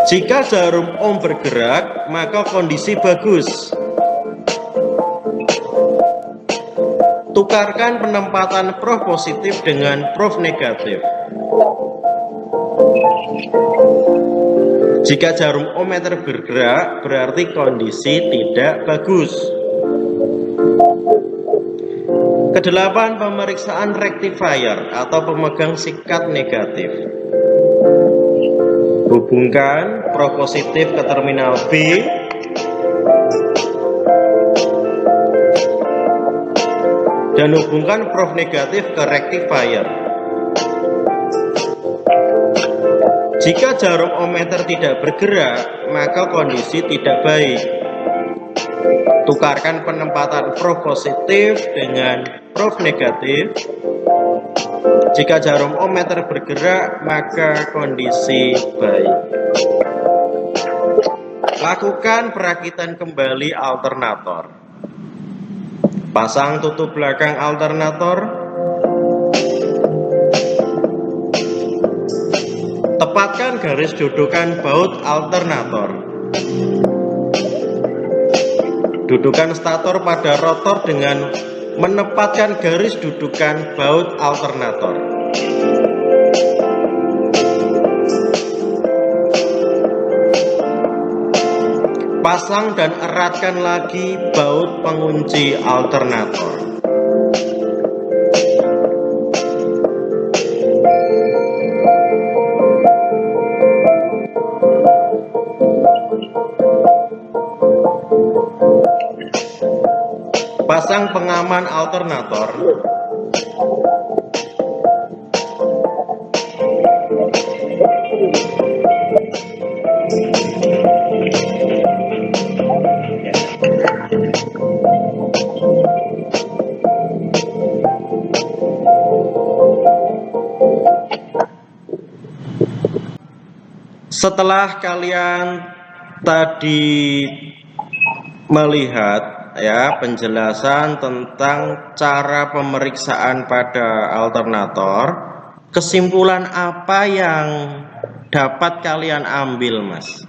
[SPEAKER 1] Jika jarum ohm bergerak, maka kondisi bagus. Tukarkan penempatan prob positif dengan prob negatif. Jika jarum ohmmeter bergerak, berarti kondisi tidak bagus. Kedelapan, pemeriksaan rectifier atau pemegang sikat negatif. Hubungkan prob positif ke terminal B dan hubungkan prob negatif ke rectifier. Jika jarum ohmmeter tidak bergerak, maka kondisi tidak baik. Tukarkan penempatan prob positif dengan prob negatif. Jika jarum ohmmeter bergerak, maka kondisi baik. Lakukan perakitan kembali alternator. Pasang tutup belakang alternator. Tepatkan garis dudukan baut alternator. Dudukan stator pada rotor dengan menempatkan garis dudukan baut alternator. Pasang dan eratkan lagi baut pengunci alternator. tentang pengaman alternator. Setelah kalian tadi melihat ya penjelasan tentang cara pemeriksaan pada alternator, kesimpulan apa yang dapat kalian ambil, Mas?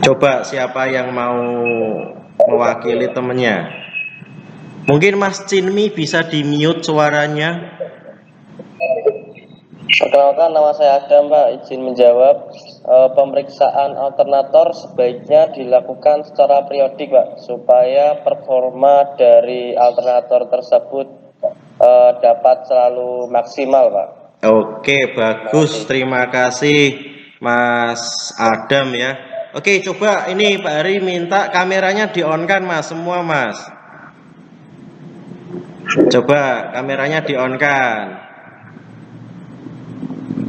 [SPEAKER 1] Coba siapa yang mau mewakili temennya? Mungkin Mas Cinmi bisa di-mute suaranya.
[SPEAKER 3] Perkenalkan, nama saya Adam, Pak. Izin menjawab. Pemeriksaan alternator sebaiknya dilakukan secara periodik, Pak, supaya performa dari alternator tersebut dapat selalu maksimal, Pak.
[SPEAKER 1] Oke, bagus. Terima kasih Mas Adam ya. Oke, coba ini Pak Ari minta kameranya di-on-kan, Mas, semua, Mas. Coba kameranya di-on-kan.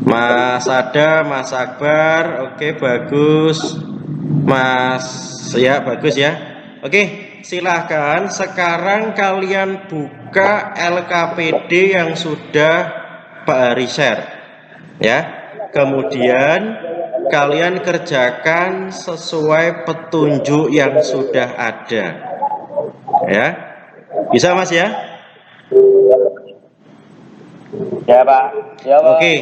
[SPEAKER 1] Mas Adam, Mas Akbar, oke bagus. Mas, ya bagus ya. Oke, silahkan sekarang kalian buka LKPD yang sudah Pak Ari share ya. Kemudian kalian kerjakan sesuai petunjuk yang sudah ada ya. Bisa, Mas ya?
[SPEAKER 3] Ya, Pak. Ya, Pak.
[SPEAKER 1] Oke.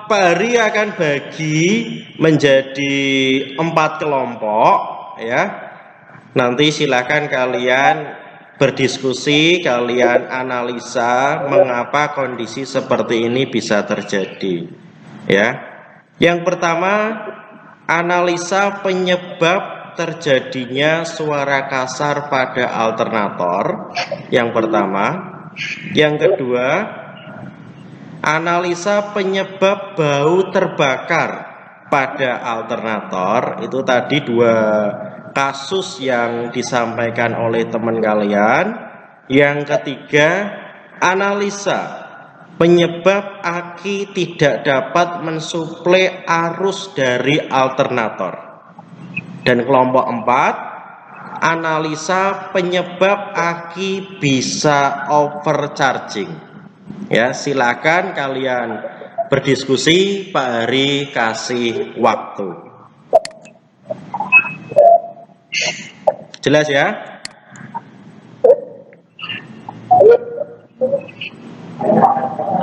[SPEAKER 1] Pak Ari akan bagi menjadi 4 kelompok ya. Nanti silakan kalian berdiskusi, kalian analisa mengapa kondisi seperti ini bisa terjadi ya. Yang pertama, analisa penyebab terjadinya suara kasar pada alternator. Yang pertama. Yang kedua, analisa penyebab bau terbakar pada alternator. Itu tadi 2 kasus yang disampaikan oleh teman kalian. Yang ketiga, analisa penyebab aki tidak dapat mensuplai arus dari alternator. Dan kelompok 4, analisa penyebab aki bisa overcharging. Ya, silakan kalian berdiskusi, Pak Ari kasih waktu. Jelas ya?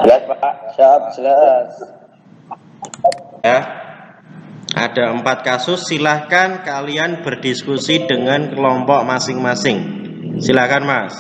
[SPEAKER 3] Jelas, Pak. Siap, jelas.
[SPEAKER 1] Ya. Ada 4 kasus, silahkan kalian berdiskusi dengan kelompok masing-masing. Silahkan, Mas.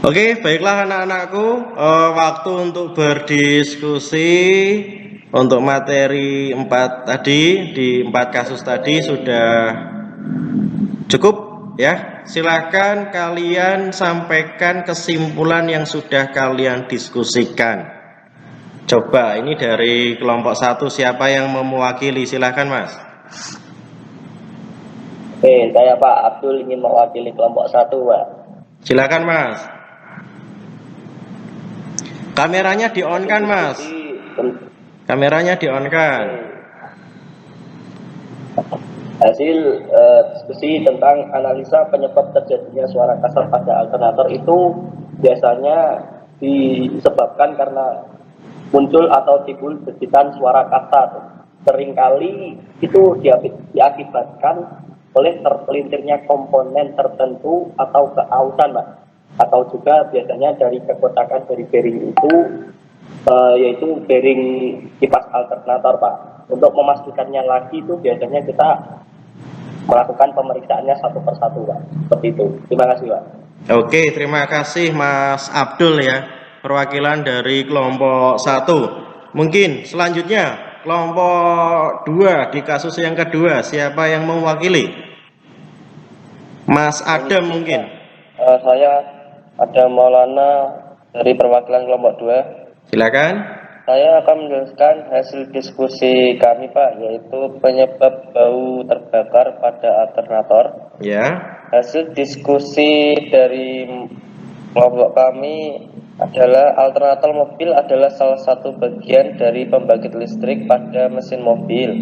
[SPEAKER 1] Oke, baiklah anak-anakku, waktu untuk berdiskusi untuk materi 4 tadi, di 4 kasus tadi sudah cukup Ya, silakan kalian sampaikan kesimpulan yang sudah kalian diskusikan. Coba ini dari kelompok 1 siapa yang mewakili? Silakan Mas.
[SPEAKER 3] Oke, saya Pak Abdul ingin mewakili kelompok 1, Pak.
[SPEAKER 1] Silakan Mas. Kameranya di-on kan Mas? Kameranya di-on kan?
[SPEAKER 3] Hasil diskusi tentang analisa penyebab terjadinya suara kasar pada alternator itu biasanya disebabkan karena muncul atau timbul degitan suara kasar. Seringkali itu diakibatkan oleh terpelintirnya komponen tertentu atau keausan, Pak. Atau juga biasanya dari kekotakan dari bearing itu, yaitu bearing kipas alternator, Pak. Untuk memastikannya lagi itu biasanya kita melakukan pemeriksaannya satu persatu, Pak. Seperti itu. Terima kasih, Pak.
[SPEAKER 1] Oke, terima kasih Mas Abdul ya, perwakilan dari kelompok 1. Mungkin selanjutnya kelompok 2 di kasus yang kedua, siapa yang mewakili? Mas Adam mungkin.
[SPEAKER 3] Saya ada Maulana dari perwakilan kelompok 2.
[SPEAKER 1] Silakan.
[SPEAKER 3] Saya akan menjelaskan hasil diskusi kami, Pak, yaitu penyebab bau terbakar pada alternator.
[SPEAKER 1] Ya.
[SPEAKER 3] Hasil diskusi dari kelompok kami adalah alternator mobil adalah salah satu bagian dari pembangkit listrik pada mesin mobil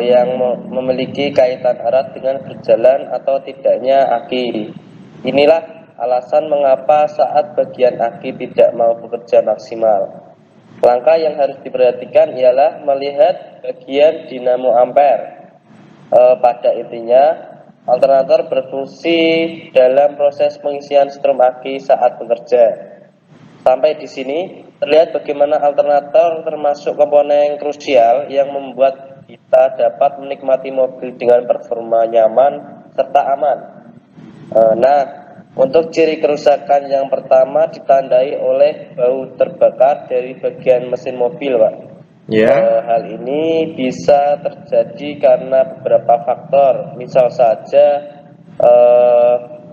[SPEAKER 3] yang memiliki kaitan erat dengan berjalan atau tidaknya aki. Inilah alasan mengapa saat bagian aki tidak mau bekerja maksimal. Langkah yang harus diperhatikan ialah melihat bagian dinamo ampere. Pada intinya, alternator berfungsi dalam proses pengisian strom aki saat bekerja. Sampai di sini terlihat bagaimana alternator termasuk komponen krusial yang membuat kita dapat menikmati mobil dengan performa nyaman serta aman. Untuk ciri kerusakan yang pertama ditandai oleh bau terbakar dari bagian mesin mobil, Pak.
[SPEAKER 1] Ya.
[SPEAKER 3] Hal ini bisa terjadi karena beberapa faktor, misal saja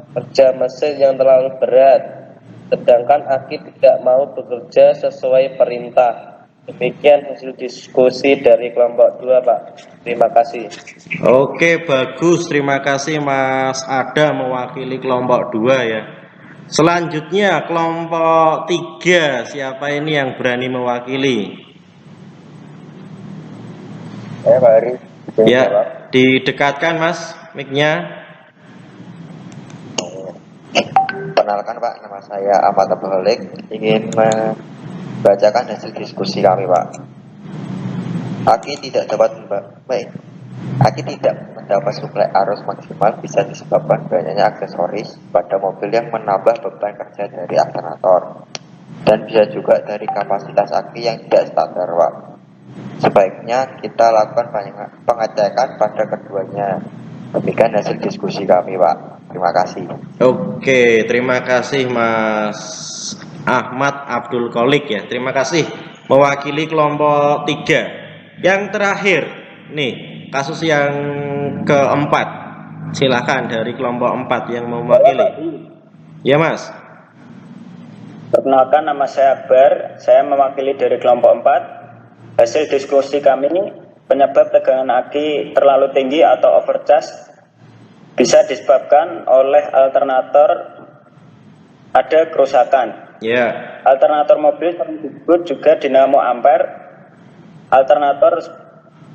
[SPEAKER 3] kerja mesin yang terlalu berat, sedangkan aki tidak mau bekerja sesuai perintah. Demikian hasil diskusi dari kelompok 2, Pak. Terima kasih.
[SPEAKER 1] Oke, bagus. Terima kasih Mas Adam mewakili kelompok 2 ya. Selanjutnya kelompok 3, siapa ini yang berani mewakili?
[SPEAKER 2] Saya Pak Ari.
[SPEAKER 1] Ya, didekatkan Mas mic-nya.
[SPEAKER 2] Perkenalkan Pak, nama saya Ahmad Abdul ingin membacakan hasil diskusi kami, Pak. Aki tidak mendapat suplai arus maksimal bisa disebabkan banyaknya aksesoris pada mobil yang menambah beban kerja dari alternator, dan bisa juga dari kapasitas aki yang tidak standar, Pak. Sebaiknya kita lakukan pengecekan pada keduanya. Demikian hasil diskusi kami, Pak. Terima kasih.
[SPEAKER 1] Oke, terima kasih Mas Ahmad Abdul Qolik ya. Terima kasih mewakili kelompok 3. Yang terakhir nih, kasus yang keempat. Silakan dari kelompok 4 yang mewakili. Ya Mas.
[SPEAKER 6] Perkenalkan, nama saya Akbar, saya mewakili dari kelompok 4. Hasil diskusi kami ini, penyebab tegangan aki terlalu tinggi atau overcharge bisa disebabkan oleh alternator ada kerusakan.
[SPEAKER 1] Ya.
[SPEAKER 6] Alternator mobil disebut juga dinamo ampere. Alternator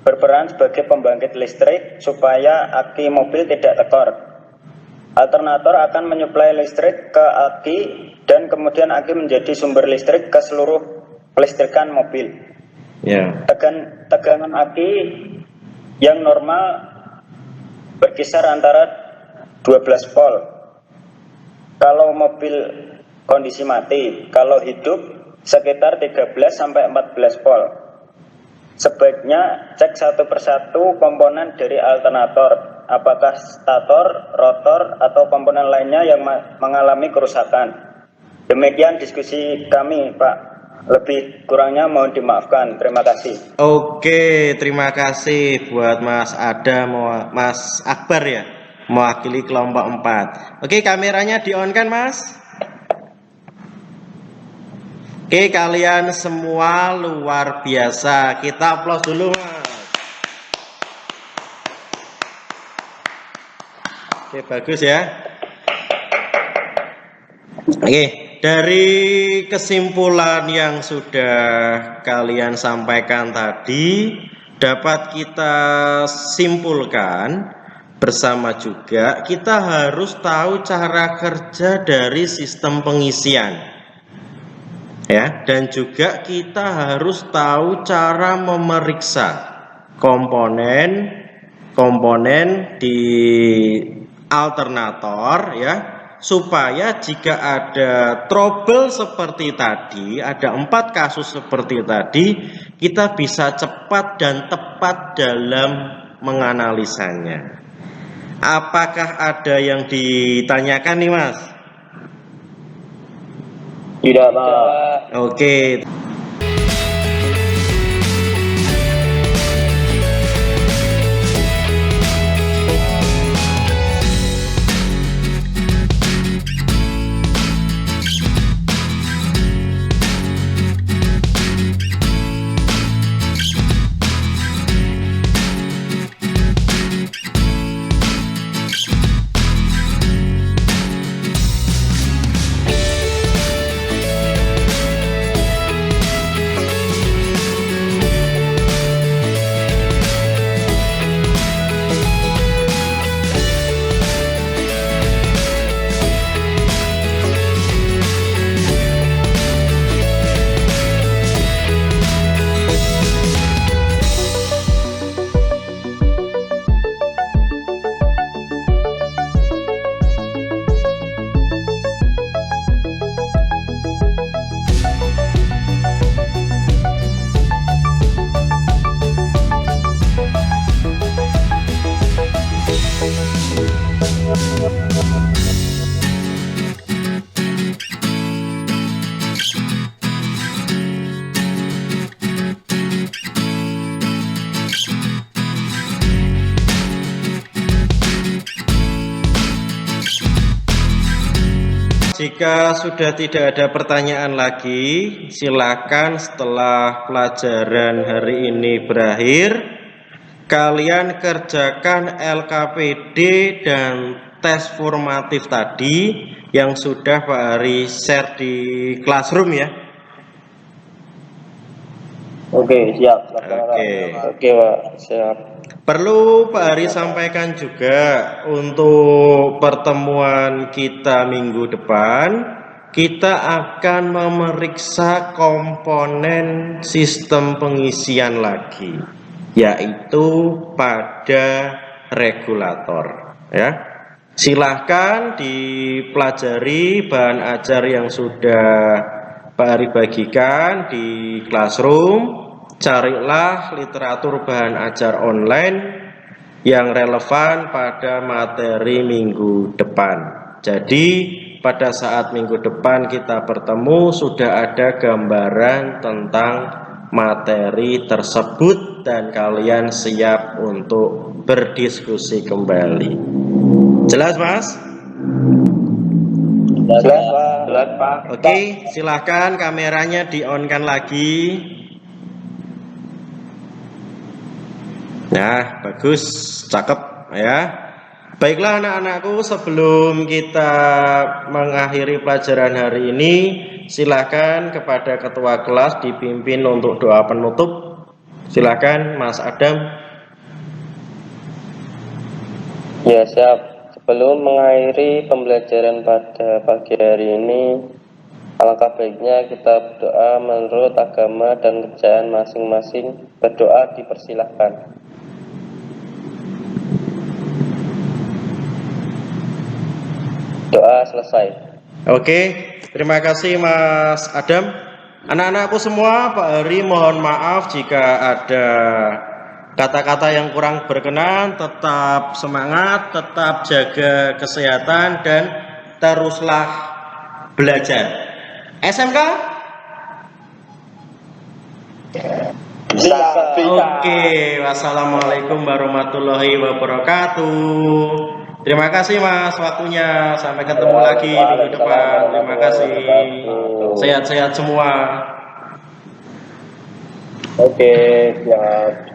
[SPEAKER 6] berperan sebagai pembangkit listrik supaya aki mobil tidak tekor. Alternator akan menyuplai listrik ke aki dan kemudian aki menjadi sumber listrik ke seluruh kelistrikan mobil.
[SPEAKER 1] Ya.
[SPEAKER 6] Tegangan aki yang normal berkisar antara 12 volt kalau mobil kondisi mati, kalau hidup sekitar 13 sampai 14 volt. Sebaiknya cek satu persatu komponen dari alternator, apakah stator, rotor, atau komponen lainnya yang mengalami kerusakan. Demikian diskusi kami, Pak. Lebih kurangnya mohon dimaafkan. Terima kasih.
[SPEAKER 1] Oke, terima kasih buat Mas Adam, Mas Akbar ya, mewakili kelompok 4. Oke, kameranya di-on kan, Mas? Oke, kalian semua luar biasa. Kita aplaus dulu, Mas. Oke, bagus ya. Oke, dari kesimpulan yang sudah kalian sampaikan tadi, dapat kita simpulkan bersama juga kita harus tahu cara kerja dari sistem pengisian. Ya, dan juga kita harus tahu cara memeriksa komponen di alternator ya, supaya jika ada trouble seperti tadi, ada 4 kasus seperti tadi, kita bisa cepat dan tepat dalam menganalisanya. Apakah ada yang ditanyakan nih, Mas?
[SPEAKER 3] Tidak, Pak.
[SPEAKER 1] Oke. Jika sudah tidak ada pertanyaan lagi, silakan setelah pelajaran hari ini berakhir, kalian kerjakan LKPD dan tes formatif tadi yang sudah Pak Ari share di Classroom ya.
[SPEAKER 3] Oke, siap. Oke, Pak. Siap.
[SPEAKER 1] Perlu Pak Ari sampaikan juga untuk pertemuan kita minggu depan, kita akan memeriksa komponen sistem pengisian lagi, yaitu pada regulator ya. Silahkan dipelajari bahan ajar yang sudah Pak Ari bagikan di Classroom. Carilah literatur bahan ajar online yang relevan pada materi minggu depan. Jadi pada saat minggu depan kita bertemu sudah ada gambaran tentang materi tersebut dan kalian siap untuk berdiskusi kembali. Jelas, Mas?
[SPEAKER 3] Jelas, Pak.
[SPEAKER 1] Oke, silahkan kameranya di-on-kan lagi. Nah, bagus, cakep ya. Baiklah anak-anakku, sebelum kita mengakhiri pelajaran hari ini, silakan kepada ketua kelas dipimpin untuk doa penutup. Silakan Mas Adam.
[SPEAKER 3] Ya, siap. Sebelum mengakhiri pembelajaran pada pagi hari ini, alangkah baiknya kita berdoa menurut agama dan kepercayaan masing-masing. Berdoa dipersilahkan. Doa selesai.
[SPEAKER 1] Oke, terima kasih Mas Adam. Anak-anakku semua, Pak Ari mohon maaf jika ada kata-kata yang kurang berkenan. Tetap semangat, tetap jaga kesehatan dan teruslah belajar. SMK? Oke, wassalamualaikum warahmatullahi wabarakatuh. Terima kasih Mas waktunya. Sampai ketemu lagi minggu depan. Terima kasih. Sehat-sehat semua.
[SPEAKER 3] Oke, siap.